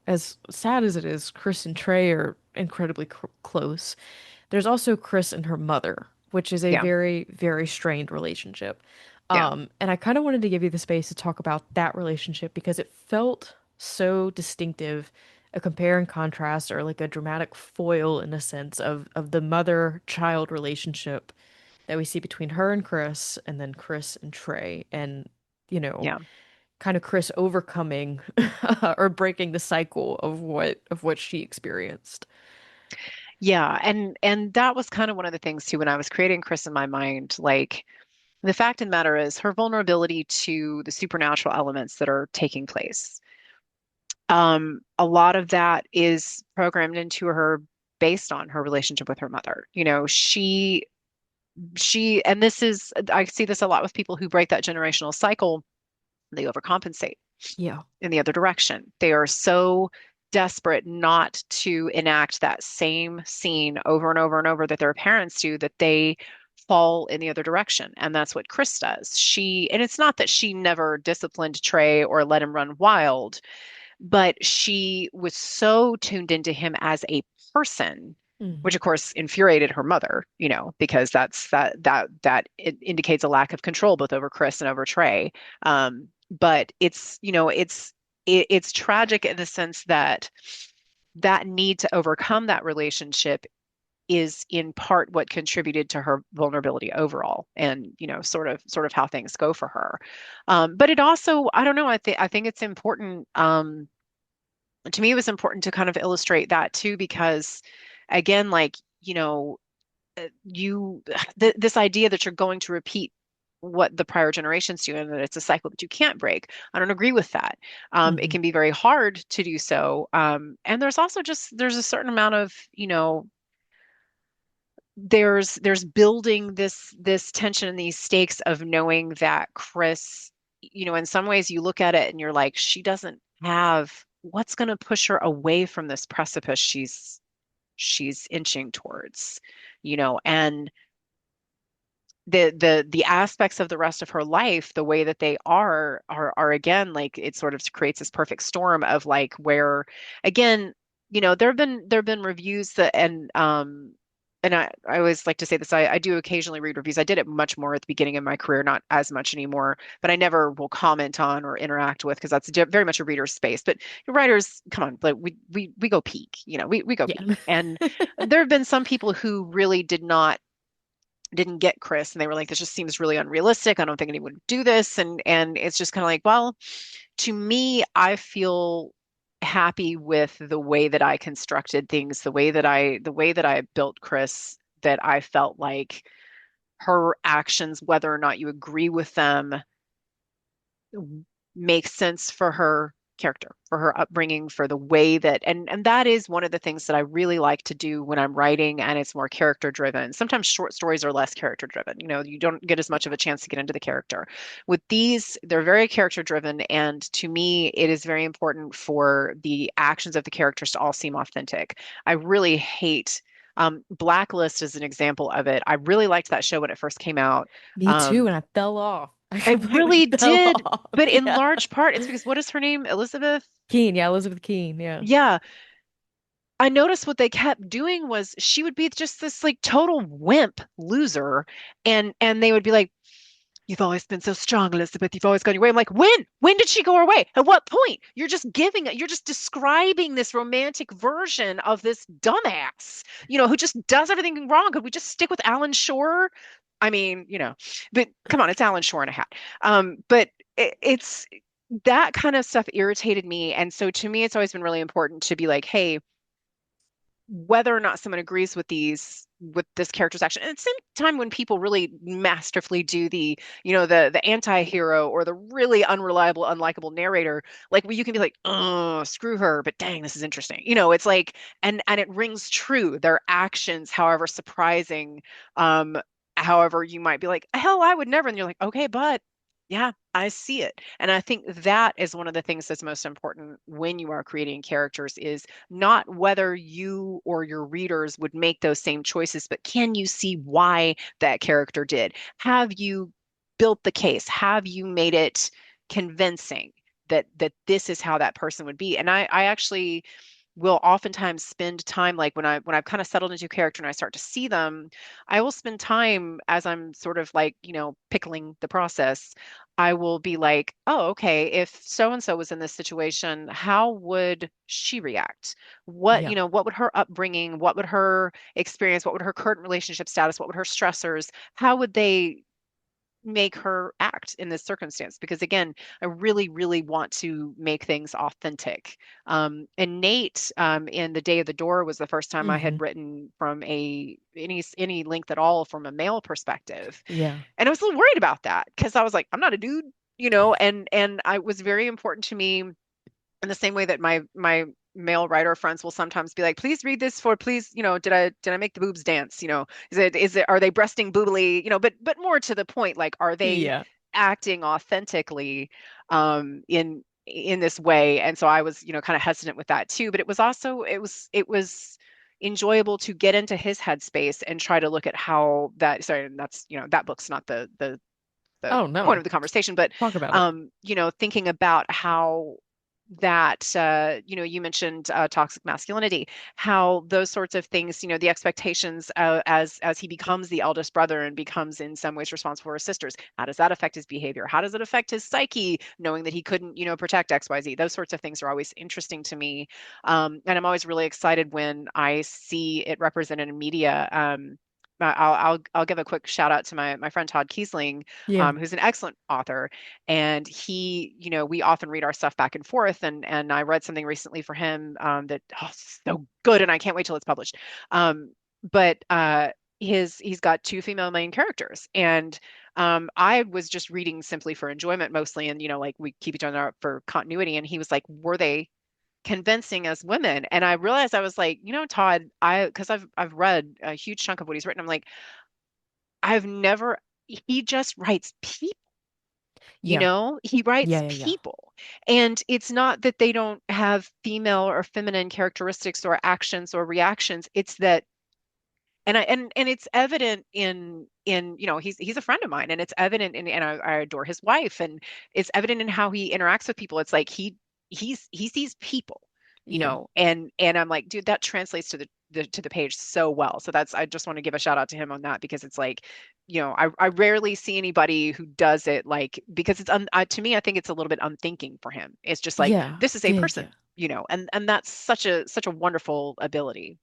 as sad as it is, Chris and Trey are incredibly close. There's also Chris and her mother, which is a yeah, very, very strained relationship. yeah, And I kind of wanted to give you the space to talk about that relationship because it felt so distinctive, a compare and contrast, or like a dramatic foil in a sense of the mother-child relationship that we see between her and Chris, and then Chris and Trey, and you know, yeah. kind of Chris overcoming or breaking the cycle of what she experienced. Yeah, and that was kind of one of the things too when I was creating Chris in my mind. Like the fact of the matter is her vulnerability to the supernatural elements that are taking place. A lot of that is programmed into her based on her relationship with her mother. And this is, I see this a lot with people who break that generational cycle. They overcompensate Yeah. in the other direction. They are so desperate not to enact that same scene over and over and over that their parents do that they fall in the other direction. And that's what Chris does. And it's not that she never disciplined Trey or let him run wild, but she was so tuned into him as a person, which Hmm. of course infuriated her mother, because that it indicates a lack of control both over Chris and over Trey. But it's tragic in the sense that that need to overcome that relationship is in part what contributed to her vulnerability overall, and sort of how things go for her. But it also, I don't know, I think it's important. To me, it was important to kind of illustrate that too, because again, like, you this idea that you're going to repeat what the prior generations do and that it's a cycle that you can't break. I don't agree with that. It Hmm. can be very hard to do so. And there's also just there's a certain amount of, there's building this tension and these stakes of knowing that Chris, in some ways you look at it and you're like, she doesn't have what's going to push her away from this precipice she's inching towards, and the aspects of the rest of her life, the way that they are again, like it sort of creates this perfect storm of like where again, there have been reviews that and I always like to say this, I do occasionally read reviews. I did it much more at the beginning of my career, not as much anymore, but I never will comment on or interact with because that's very much a reader's space. But writers, come on, like we go peak, we go Yeah. peak. And there have been some people who really didn't get Chris, and they were like, this just seems really unrealistic. I don't think anyone would do this. And it's just kind of like, well, to me, I feel happy with the way that I constructed things, the way that I built Chris, that I felt like her actions, whether or not you agree with them, make sense for her character, for her upbringing, for the way that, and that is one of the things that I really like to do when I'm writing and it's more character driven. Sometimes short stories are less character driven. You don't get as much of a chance to get into the character. With these, they're very character driven, and to me, it is very important for the actions of the characters to all seem authentic. I really hate Blacklist is an example of it. I really liked that show when it first came out. Me too, Um, and I fell off. I I completely really fell did, off. but in Yeah. large part, it's because what is her name? Elizabeth? Keen, yeah, Elizabeth Keen, yeah. Yeah. I noticed what they kept doing was she would be just this like total wimp loser, and they would be like, "You've always been so strong, Elizabeth. You've always gone your way." I'm like, "When? When did she go her way? At what point? You're just describing this romantic version of this dumbass, who just does everything wrong. Could we just stick with Alan Shore? I mean, but come on, it's Alan Shore in a hat. But it's that kind of stuff irritated me. And so to me, it's always been really important to be like, hey, whether or not someone agrees with this character's action. And at the same time, when people really masterfully do the anti-hero or the really unreliable, unlikable narrator, like where you can be like, oh, screw her, but dang, this is interesting. It's like, and it rings true. Their actions, however surprising, um, However, you might be like, hell, I would never. And you're like, okay, but yeah, I see it. And I think that is one of the things that's most important when you are creating characters is not whether you or your readers would make those same choices, but can you see why that character did? Have you built the case? Have you made it convincing that this is how that person would be? And I actually will oftentimes spend time like when I've kind of settled into a character and I start to see them, I will spend time as I'm sort of like, pickling the process. I will be like, oh, okay, if so and so was in this situation, how would she react? What, Yeah. what would her upbringing, what would her experience, what would her current relationship status, what would her stressors, how would they make her act in this circumstance? Because again, I really, really want to make things authentic. And Nate, in The Day of the Door was the first time I Hmm. had written from any length at all from a male perspective. Yeah. And I was a little worried about that because I was like, I'm not a dude, and I was very important to me in the same way that my male writer friends will sometimes be like, please read this for please, did I make the boobs dance? Is it are they breasting boobily? But more to the point, like, are they Yeah. acting authentically in this way? And so I was, kind of hesitant with that too. But it was enjoyable to get into his headspace and try to look at how that sorry, and that's that book's not the Oh point no. of the conversation, but Talk about it. thinking about how that you mentioned toxic masculinity, how those sorts of things, the expectations as he becomes the eldest brother and becomes in some ways responsible for his sisters, how does that affect his behavior? How does it affect his psyche, knowing that he couldn't, protect XYZ? Those sorts of things are always interesting to me, and I'm always really excited when I see it represented in media. I'll give a quick shout out to my friend Todd Kiesling, Yeah. who's an excellent author, and he, we often read our stuff back and forth. And I read something recently for him that so good, and I can't wait till it's published. But he's got two female main characters, and I was just reading simply for enjoyment mostly, and like we keep each other up for continuity. And he was like, were they convincing as women? And I realized I was like, Todd, because I've read a huge chunk of what he's written. I'm like, I've never. He just writes people. Yeah. He Yeah. writes Yeah. Yeah. people. And it's not that they don't have female or feminine characteristics or actions or reactions. It's that, and it's evident in he's a friend of mine, and it's evident in, and I adore his wife, and it's evident in how he interacts with people. It's like he sees people, Yeah. and I'm like, dude, that translates to the page so well. So I just want to give a shout out to him on that, because it's like, I rarely see anybody who does it, like, because to me, I think it's a little bit unthinking for him. It's just like, Yeah. this is a Yeah. person, Yeah. and that's such a wonderful ability.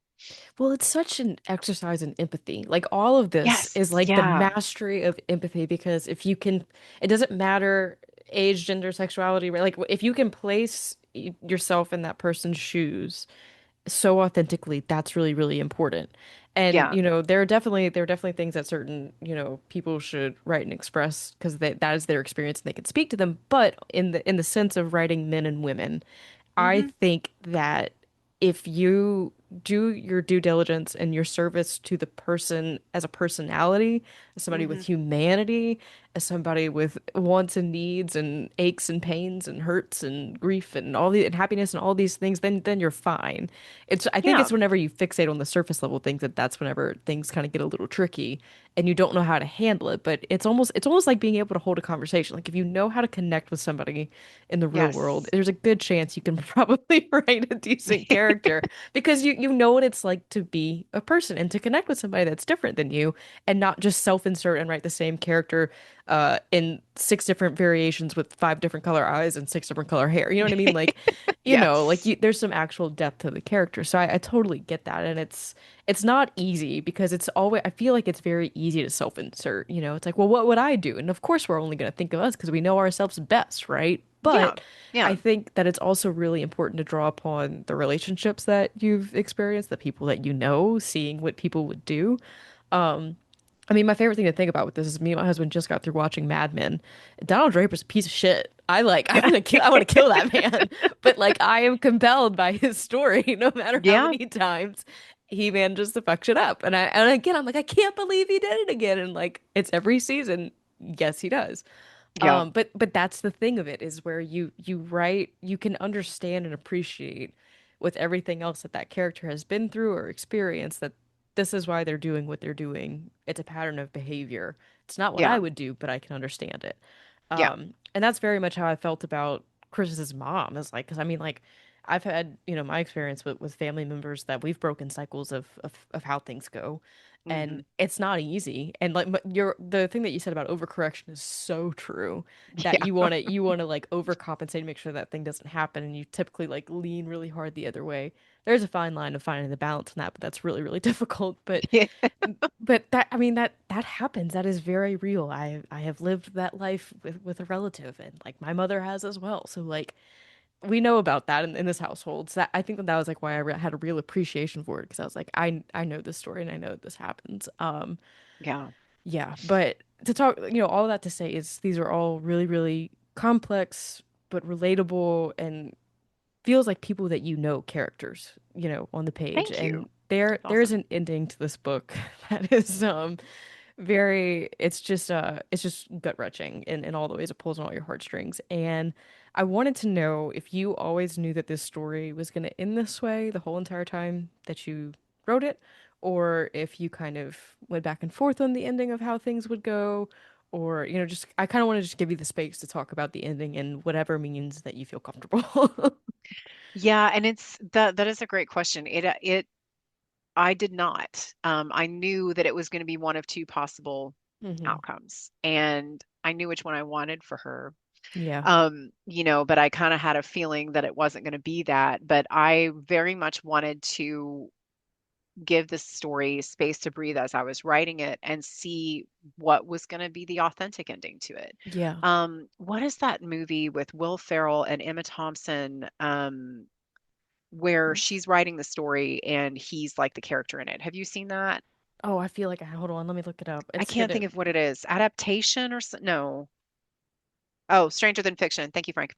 Well, it's such an exercise in empathy. Like all of this Yes. is like the Yeah. mastery of empathy because if you can, it doesn't matter age, gender, sexuality, right? Like if you can place yourself in that person's shoes so authentically, that's really, really important. And Yeah. there are definitely things that certain, people should write and express because that is their experience and they can speak to them. But in the sense of writing men and women, I Hmm. think that if you do your due diligence and your service to the person as a personality, as somebody with Hmm. humanity, as somebody with wants and needs and aches and pains and hurts and grief and and happiness and all these things, then you're fine. I think Yeah. it's whenever you fixate on the surface level things that's whenever things kind of get a little tricky and you don't know how to handle it. But it's almost like being able to hold a conversation. Like if you know how to connect with somebody in the real world, Yes. there's a good chance you can probably write a decent character because you know what it's like to be a person and to connect with somebody that's different than you and not just self-insert and write the same character in six different variations with five different color eyes and six different color hair. You know what I mean? Like, Yes. there's some actual depth to the character. So I totally get that. And it's not easy because I feel like it's very easy to self-insert. It's like, well, what would I do? And of course, we're only going to think of us because we know ourselves best, right? Yeah. But Yeah. I think that it's also really important to draw upon the relationships that you've experienced, the people that you know, seeing what people would do. I mean, my favorite thing to think about with this is me and my husband just got through watching Mad Men. Donald Draper's a piece of shit. I want to kill that man. But like I am compelled by his story no matter how Yeah. many times. he manages to fuck shit up. And again, I'm like, I can't believe he did it again. And like, it's every season. Yes, he does. Yeah, But that's the thing of it is where you write, you can understand and appreciate with everything else that that character has been through or experienced that this is why they're doing what they're doing. It's a pattern of behavior. It's not what yeah, I would do, but I can understand it. yeah. And that's very much how I felt about Chris's mom. Is like, because I mean, like, I've had my experience with family members that we've broken cycles of how things go, and Hmm. it's not easy. And like, but the thing that you said about overcorrection is so true. That Yeah, you want to like overcompensate to make sure that thing doesn't happen, and you typically like lean really hard the other way. There's a fine line of finding the balance in that, but that's really difficult. yeah, But that, I mean, that happens. That is very real. I have lived that life with a relative, and like my mother has as well. So like we know about that in this household. So that, I think that was like why had a real appreciation for it because I was like, I know this story and I know that this happens. yeah. Yeah, but to talk, all of that to say is these are all really complex but relatable and feels like people that characters, on the page. Thank you. And there That's there's awesome. an ending to this book that is very it's just gut wrenching in all the ways it pulls on all your heartstrings. And I wanted to know if you always knew that this story was going to end this way the whole entire time that you wrote it, or if you kind of went back and forth on the ending of how things would go, or just I kind of want to just give you the space to talk about the ending and whatever means that you feel comfortable. Yeah, and it's that is a great question. I did not. I knew that it was going to be one of two possible Hmm. outcomes, and I knew which one I wanted for her. Yeah. But I kind of had a feeling that it wasn't going to be that. But I very much wanted to give this story space to breathe as I was writing it and see what was going to be the authentic ending to it. Yeah. What is that movie with Will Ferrell and Emma Thompson? Where she's writing the story and he's like the character in it. Have you seen that? Oh, I feel like hold on, let me look it up. I It's can't gonna think of what it is. Adaptation or no. Oh, Stranger Than Fiction. Thank you, Frank.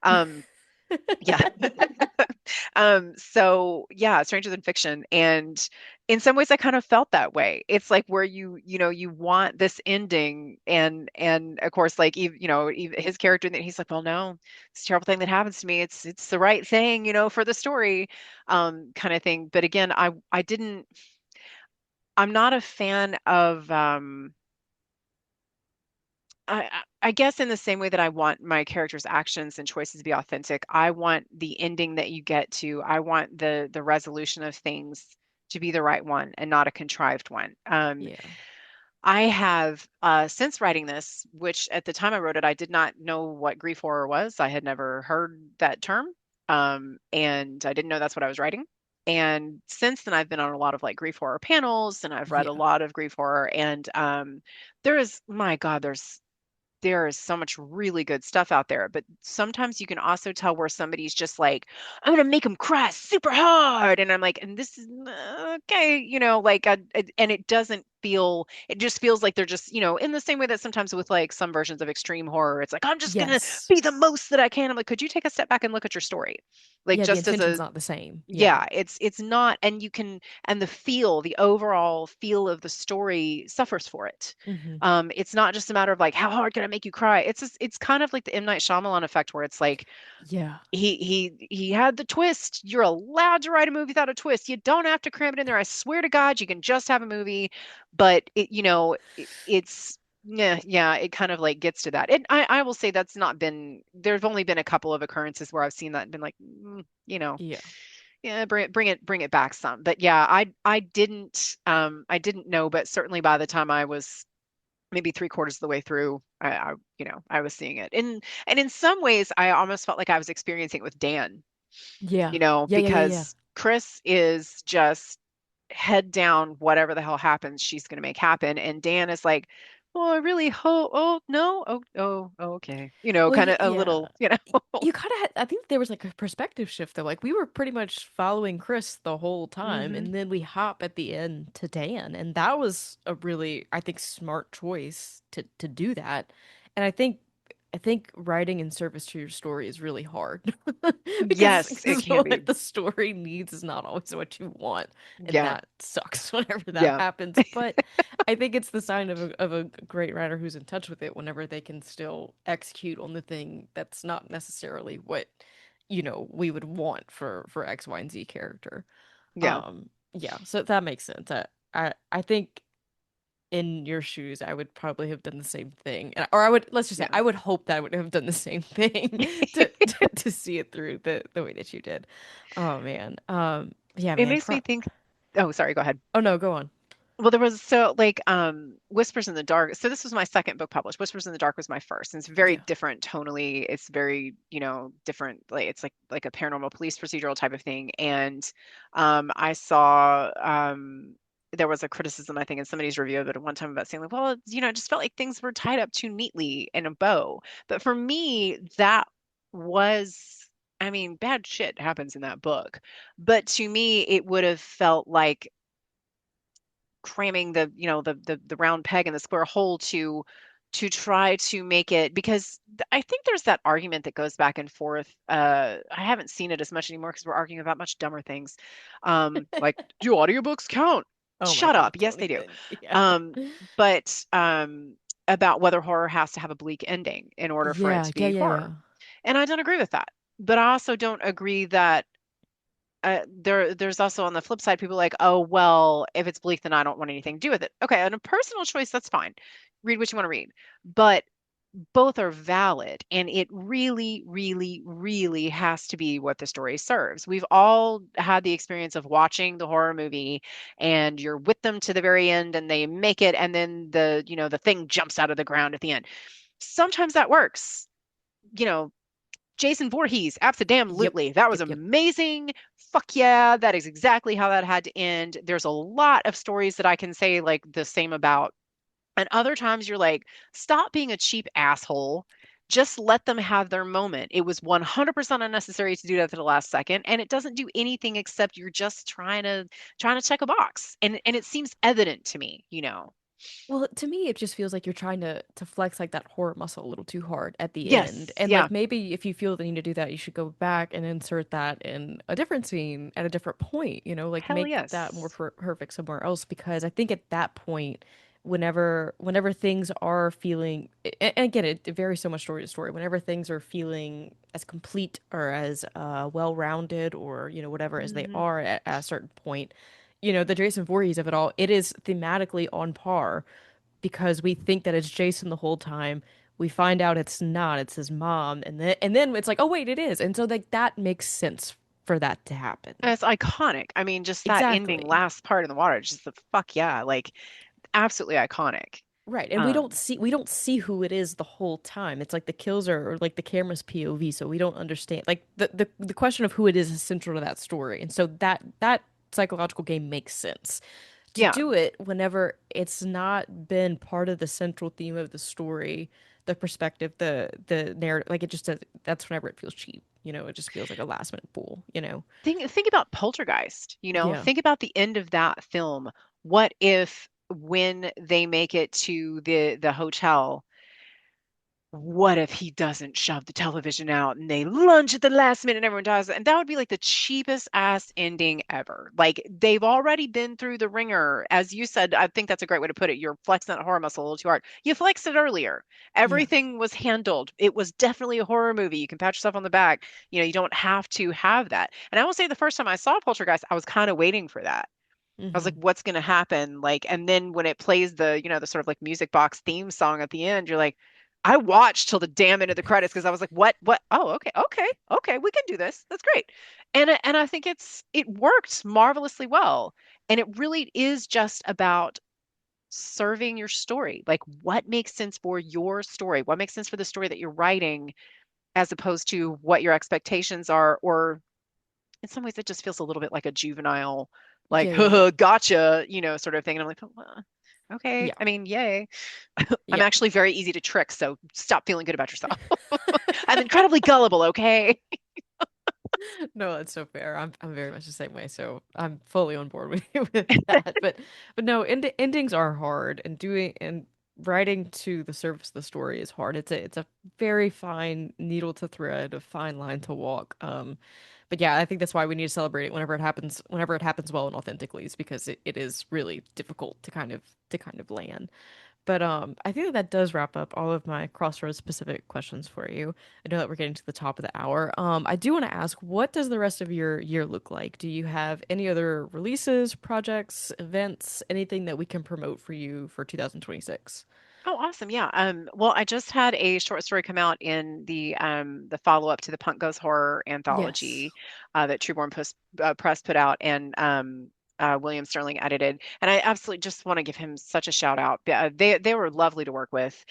Um, yeah. So yeah, Stranger Than Fiction. And in some ways I kind of felt that way. It's like where you want this ending and of course like his character that he's like, well, no, it's a terrible thing that happens to me. It's the right thing, for the story, kind of thing. But again, I didn't I'm not a fan of I guess in the same way that I want my character's actions and choices to be authentic, I want the ending that you get to. I want the resolution of things to be the right one and not a contrived one. Yeah. I have since writing this, which at the time I wrote it, I did not know what grief horror was. I had never heard that term, and I didn't know that's what I was writing. And since then, I've been on a lot of like grief horror panels, and I've read a Yeah. lot of grief horror. And there is, my God, there is so much really good stuff out there, but sometimes you can also tell where somebody's just like, I'm gonna make them cry super hard, and I'm like, and this is okay, like, and it doesn't feel. It just feels like they're just, in the same way that sometimes with like some versions of extreme horror, it's like I'm just gonna Yes. be the most that I can. I'm like, could you take a step back and look at your story, like Yeah, the just as intention's a not the same. Yeah. yeah, it's not, and you can, and the overall feel of the story suffers for it. Hmm. It's not just a matter of like how hard can I make you cry. It's kind of like the M. Night Shyamalan effect where it's like Yeah. he had the twist. You're allowed to write a movie without a twist. You don't have to cram it in there. I swear to God, you can just have a movie, but it's yeah, it kind of like gets to that. I will say that's not been, there've only been a couple of occurrences where I've seen that and been like, Yeah. yeah, bring it back some. But yeah, I didn't know, but certainly by the time I was maybe three-quarters of the way through, I was seeing it. And in some ways I almost felt like I was experiencing it with Dan, Yeah. Yeah. because Chris is just head down, whatever the hell happens, she's gonna make happen. And Dan is like, well, I really hope, oh no, oh, okay. Well, Kind of a yeah. little, You kind of had, I think there was like a perspective shift though. Like we were pretty much following Chris the whole time, hmm and then we hop at the end to Dan, and that was a really, I think, smart choice to do that. And I think I think writing in service to your story is really hard Yes, it because can be. what the story needs is not always what you want, and Yeah, that sucks whenever that yeah, happens. But I think it's the sign of a great writer who's in touch with it whenever they can still execute on the thing that's not necessarily what, we would want for X, Y, and Z character. yeah, Yeah, so that makes sense. I think in your shoes, I would probably have done the same thing. Or I would, let's just say, yeah. I would hope that I would have done the same thing to see it through the way that you did. Oh man. Yeah, It man. makes me think. Oh, sorry, go ahead. Oh no, go on. Well, there was so like Whispers in the Dark. So this was my second book published. Whispers in the Dark was my first, and it's very Yeah. different tonally. It's very, different. Like it's like a paranormal police procedural type of thing. And I saw there was a criticism, I think, in somebody's review of it at one time about saying like, well, it just felt like things were tied up too neatly in a bow. But for me, that was, I mean, bad shit happens in that book. But to me, it would have felt like cramming the round peg in the square hole to try to make it, because I think there's that argument that goes back and forth. I haven't seen it as much anymore because we're arguing about much dumber things. Like, do audiobooks count? Oh my Shut God, up. Yes, don't they do. even. Yeah. Um, but about whether horror has to have a bleak ending in order for it Yeah, to yeah, be yeah, yeah. horror. And I don't agree with that. But I also don't agree that there's also on the flip side people like, oh well, if it's bleak then I don't want anything to do with it. Okay, on a personal choice, that's fine, read what you want to read, but both are valid, and it really really really has to be what the story serves. We've all had the experience of watching the horror movie and you're with them to the very end and they make it, and then the thing jumps out of the ground at the end. Sometimes that works. you know Jason Voorhees, Yep. absolutely. That was Yep, yep. amazing. Fuck yeah, that is exactly how that had to end. There's a lot of stories that I can say like the same about. And other times you're like, stop being a cheap asshole. Just let them have their moment. It was 100% unnecessary to do that to the last second, and it doesn't do anything except you're just trying to check a box. And it seems evident to me. Well, to me, it just feels like you're trying to flex like that horror muscle a little too hard at the end. Yes, And yeah. like maybe if you feel the need to do that, you should go back and insert that in a different scene at a different point, like Hell make that more yes. perfect somewhere else. Because I think at that point, whenever things are feeling, and again, it varies so much story to story. Whenever things are feeling as complete or as well-rounded or whatever as they Hmm. are at a certain point, the Jason Voorhees of it all, it is thematically on par because we think that it's Jason the whole time. We find out it's not, it's his mom, and then it's like, oh wait, it is. And so like that makes sense for that to happen. And it's iconic. I mean, just that ending Exactly. last part in the water, just the fuck yeah, like absolutely iconic. Right. And we don't Um, see we don't see who it is the whole time. It's like the kills are or like the camera's POV, so we don't understand. Like the question of who it is central to that story. And so that psychological game makes sense. To yeah. do it whenever it's not been part of the central theme of the story, the perspective, the narrative, like it just does, that's whenever it feels cheap. It just feels like a last minute pull. Think about Poltergeist. Yeah. Think about the end of that film. What if when they make it to the hotel, what if he doesn't shove the television out and they lunge at the last minute and everyone dies? And that would be like the cheapest ass ending ever. Like they've already been through the ringer. As you said, I think that's a great way to put it. You're flexing that horror muscle a little too hard. You flexed it earlier. Yeah. Everything was handled. It was definitely a horror movie. You can pat yourself on the back. You don't have to have that. And I will say the first time I saw Poltergeist, I was kind of waiting for that. I was like, Hmm. what's going to happen? Like, and then when it plays the sort of like music box theme song at the end, you're like, I watched till the damn end of the credits because I was like, what? Oh, okay, okay, okay, we can do this. That's great. And I think it worked marvelously well. And it really is just about serving your story. Like, what makes sense for your story? What makes sense for the story that you're writing, as opposed to what your expectations are, or in some ways it just feels a little bit like a juvenile, Yeah, like yeah, yeah. gotcha, sort of thing. And I'm like, oh, well, okay, Yeah. I mean, yay. I'm Yeah. actually very easy to trick, so stop feeling good about yourself. I'm incredibly gullible, okay? No, that's so fair. I'm very much the same way, so I'm fully on board with you with that. But no, endings are hard, and doing and writing to the surface of the story is hard. It's a very fine needle to thread, a fine line to walk. But yeah, I think that's why we need to celebrate it whenever it happens well and authentically, is because it is really difficult to kind of land. But I think that that does wrap up all of my Crossroads specific questions for you. I know that we're getting to the top of the hour. I do want to ask, what does the rest of your year look like? Do you have any other releases, projects, events, anything that we can promote for you for 2026? Oh, awesome. Yeah. Well, I just had a short story come out in the follow-up to the Punk Goes Horror Yes. anthology that Press put out, and William Sterling edited. And I absolutely just want to give him such a shout out. They were lovely to work with.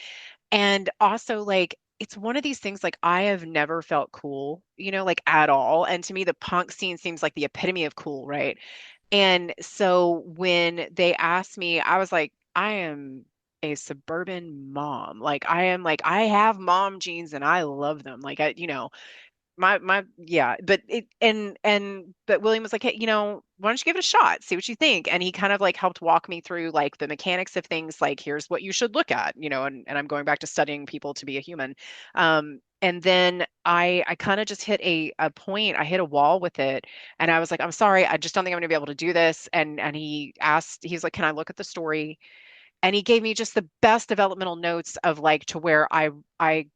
And also, like, it's one of these things, like, I have never felt cool, like, at all. And to me, the punk scene seems like the epitome of cool, right? And so when they asked me, I was like, I am a suburban mom. Like, I have mom jeans and I love them. Like, my yeah, but it and but William was like, hey, why don't you give it a shot, see what you think? And he kind of like helped walk me through like the mechanics of things, like here's what you should look at, and I'm going back to studying people to be a human. And then I kind of just hit a point, I hit a wall with it, and I was like, I'm sorry, I just don't think I'm gonna be able to do this. And he's like, can I look at the story? And he gave me just the best developmental notes of like to where I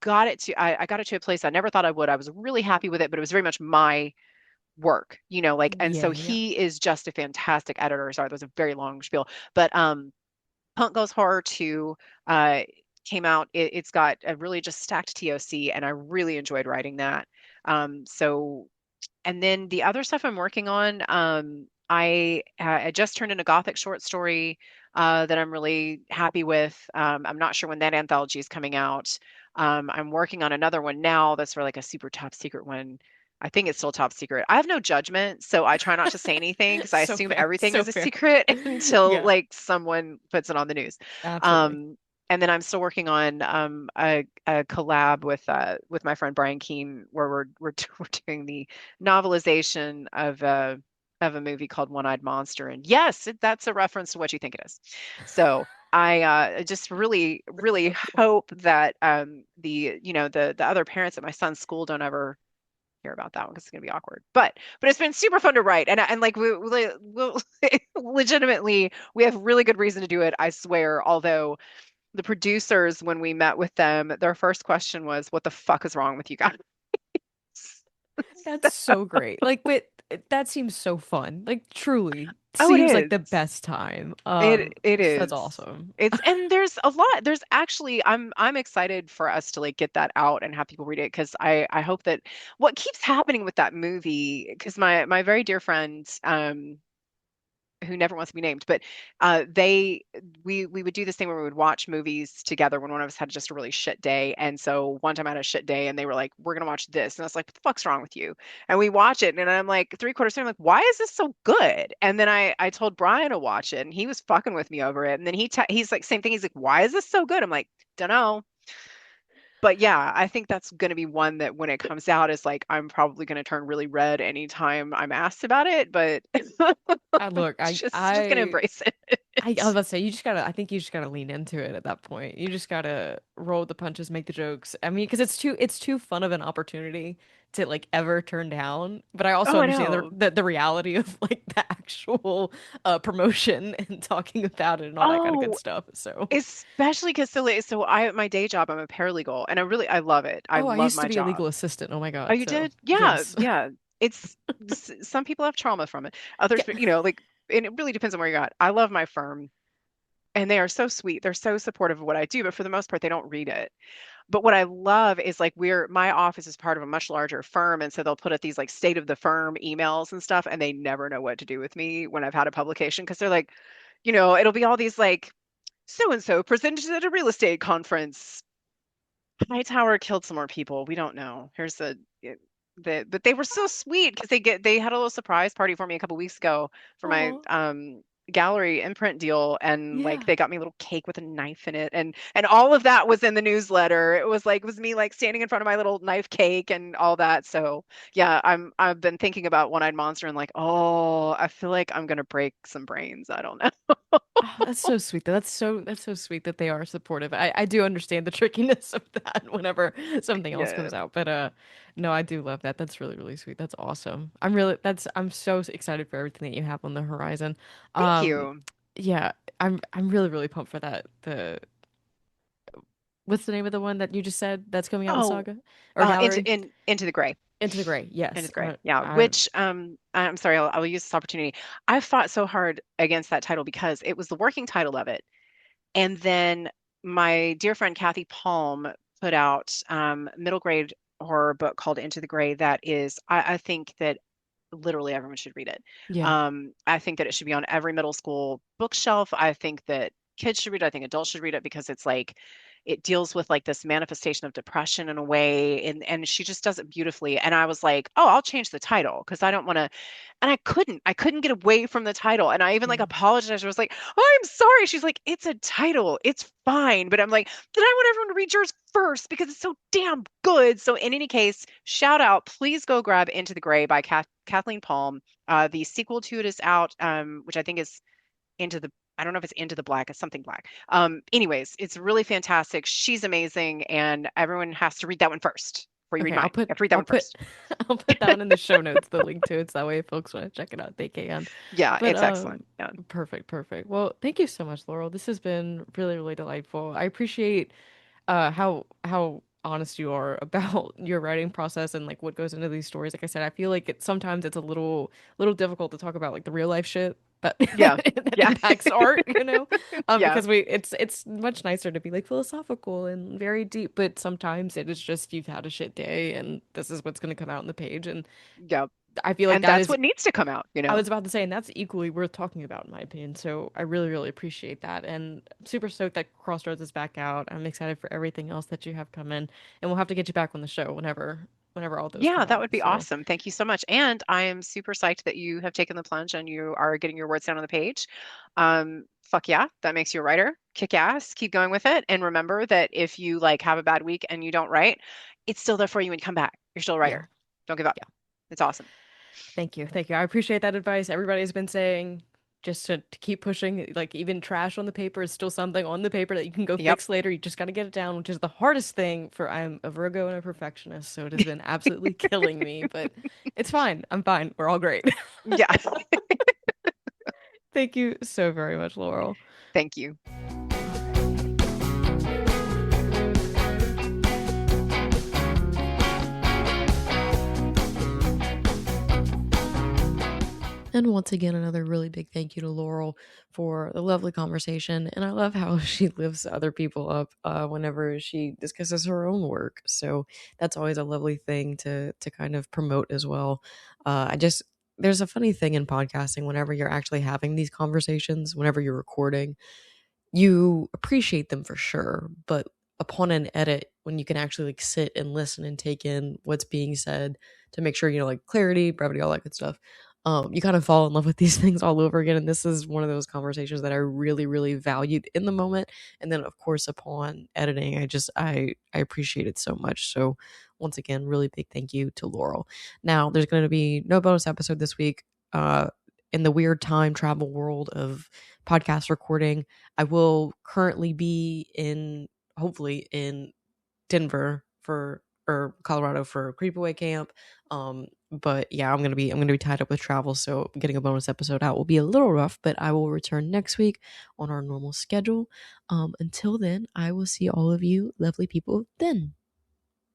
got it to a place I never thought I would. I was really happy with it, but it was very much my work, like. And so Yeah, yeah. he is just a fantastic editor. Sorry, that was a very long spiel, but Punk Goes Horror 2 uh came out. It's got a really just stacked TOC, and I really enjoyed writing that. So and then the other stuff I'm working on, I just turned in a Gothic short story that I'm really happy with. I'm not sure when that anthology is coming out. I'm working on another one now that's for like a super top secret one. I think it's still top secret. I have no judgment, so I try not to say anything because I So assume fair, everything so is a fair. secret until Yeah, like someone puts it on the news. absolutely. Um, and then I'm still working on a collab with my friend Brian Keene, where we're doing the novelization of a movie called One-Eyed Monster. And yes, that's a reference to what you think it is. So I just really, really hope that the other parents at my son's school don't ever hear about that one because it's gonna be awkward. But it's been super fun to write, and like we legitimately we have really good reason to do it, I swear. Although the producers, when we met with them, their first question was, "What the fuck is wrong with you guys?" That's so great. Like, but that seems so fun. Like, truly Oh, it seems like is. the best time. It So that's is. awesome. It's and there's a lot. There's actually I'm excited for us to like get that out and have people read it, because I hope that what keeps happening with that movie, because my very dear friend who never wants to be named, but we would do this thing where we would watch movies together when one of us had just a really shit day. And so one time I had a shit day and they were like, we're gonna watch this. And I was like, what the fuck's wrong with you? And we watch it, and I'm like three-quarters through, I'm like, why is this so good? And then I told Brian to watch it, and he was fucking with me over it. And then he's like, same thing, he's like, why is this so good? I'm like, don't know. But yeah, I think that's going to be one that when it comes out is like I'm probably going to turn really red anytime I'm asked about it, but Look, just going to embrace I was it. about to say, I think you just gotta lean into it at that point. You just gotta roll with the punches, make the jokes. I mean, because it's too fun of an opportunity to like ever turn down. But I also Oh, I understand know. the reality of like the actual promotion and talking about it and all that kind of good Oh, stuff. So, especially because so I at my day job, I'm a paralegal, and I love it. I oh, I love used to my be a job. legal assistant. Oh my Oh, God. you So, did? Yeah, yes. yeah. It's some people have trauma from it. Others, Yeah. like, and it really depends on where you're at. I love my firm, and they are so sweet. They're so supportive of what I do, but for the most part, they don't read it. But what I love is like my office is part of a much larger firm, and so they'll put up these like state of the firm emails and stuff, and they never know what to do with me when I've had a publication, because they're like, it'll be all these like so and so presented at a real estate conference. Hightower killed some more people. We don't know. Here's but they were so sweet because they had a little surprise party for me a couple weeks ago for my Oh, gallery imprint deal, and like yeah. they got me a little cake with a knife in it, and all of that was in the newsletter. It was me like standing in front of my little knife cake and all that. So yeah, I've been thinking about One-Eyed Monster, and like, oh, I feel like I'm gonna break some brains. I don't know. Oh, that's so sweet. That's so sweet that they are supportive. I do understand the trickiness of that whenever something else Yeah. comes out. But no, I do love that. That's really, really sweet. That's awesome. I'm so excited for everything that you have on the horizon. Thank Um you. yeah, I'm really, really pumped for that. The What's the name of the one that you just said that's coming out in Oh, Saga or Gallery? into the gray. Into the Gray. Into Yes. the gray. Yeah. Which I'm sorry, I'll use this opportunity. I fought so hard against that title because it was the working title of it. And then my dear friend Kathy Palm put out middle grade horror book called Into the Gray that is, I think that literally everyone should read it. Yeah. I think that it should be on every middle school bookshelf. I think that kids should read it. I think adults should read it because it's like it deals with like this manifestation of depression in a way, and she just does it beautifully. And I was like, oh, I'll change the title because I don't want to, and I couldn't get away from the title. And I even like Yeah. apologized. I was like, oh, I'm sorry. She's like, it's a title. It's fine. But I'm like, then I want everyone to read yours first because it's so damn good. So in any case, shout out, please go grab Into the Gray by Kathleen Palm. The sequel to it is out, which I think is Into the, I don't know if it's Into the Black, it's something black. Anyways, it's really fantastic. She's amazing, and everyone has to read that one first before you read Okay, mine. You have to read that I'll one put first. I'll put that one in the show notes, the link to it, so that way if folks want to check it out, they can. Yeah, But it's excellent. Yeah. perfect, perfect. Well, thank you so much, Laurel. This has been really, really delightful. I appreciate how honest you are about your writing process and like what goes into these stories. Like I said, I feel like sometimes it's a little difficult to talk about like the real life shit that Yeah. that Yeah. impacts art, Yeah. because it's much nicer to be like philosophical and very deep, but sometimes it is just you've had a shit day and this is what's going to come out in the page, and Yeah. I feel like And that that's is what needs to come out, you I know? was about to say, and that's equally worth talking about in my opinion. So I really, really appreciate that. And I'm super stoked that Crossroads is back out. I'm excited for everything else that you have coming. And we'll have to get you back on the show whenever all those Yeah, come that out. would be So awesome. Thank you so much. And I am super psyched that you have taken the plunge and you are getting your words down on the page. Fuck yeah, that makes you a writer. Kick ass, keep going with it. And remember that if you like have a bad week and you don't write, it's still there for you and come back. You're still a yeah, writer. Don't give up. yeah. It's awesome. Thank you. Thank you. I appreciate that advice. Everybody's been saying just to keep pushing, like even trash on the paper is still something on the paper that you can go Yep. fix later. You just got to get it down, which is the hardest thing for I'm a Virgo and a perfectionist. So it has been absolutely killing me, but it's fine. I'm fine. We're all great. Yeah. Thank you so very much, Laurel. Thank you. And once again, another really big thank you to Laurel for the lovely conversation. And I love how she lifts other people up whenever she discusses her own work. So that's always a lovely thing to kind of promote as well. I just There's a funny thing in podcasting whenever you're actually having these conversations, whenever you're recording, you appreciate them for sure, but upon an edit, when you can actually like sit and listen and take in what's being said to make sure, like clarity, brevity, all that good stuff, you kind of fall in love with these things all over again. And this is one of those conversations that I really, really valued in the moment. And then of course upon editing, I appreciate it so much. So once again, really big thank you to Laurel. Now there's going to be no bonus episode this week. In the weird time travel world of podcast recording, I will currently be hopefully in Denver for or Colorado for Creepaway Camp. But yeah, I'm gonna be tied up with travel, so getting a bonus episode out will be a little rough. But I will return next week on our normal schedule. Until then, I will see all of you lovely people then.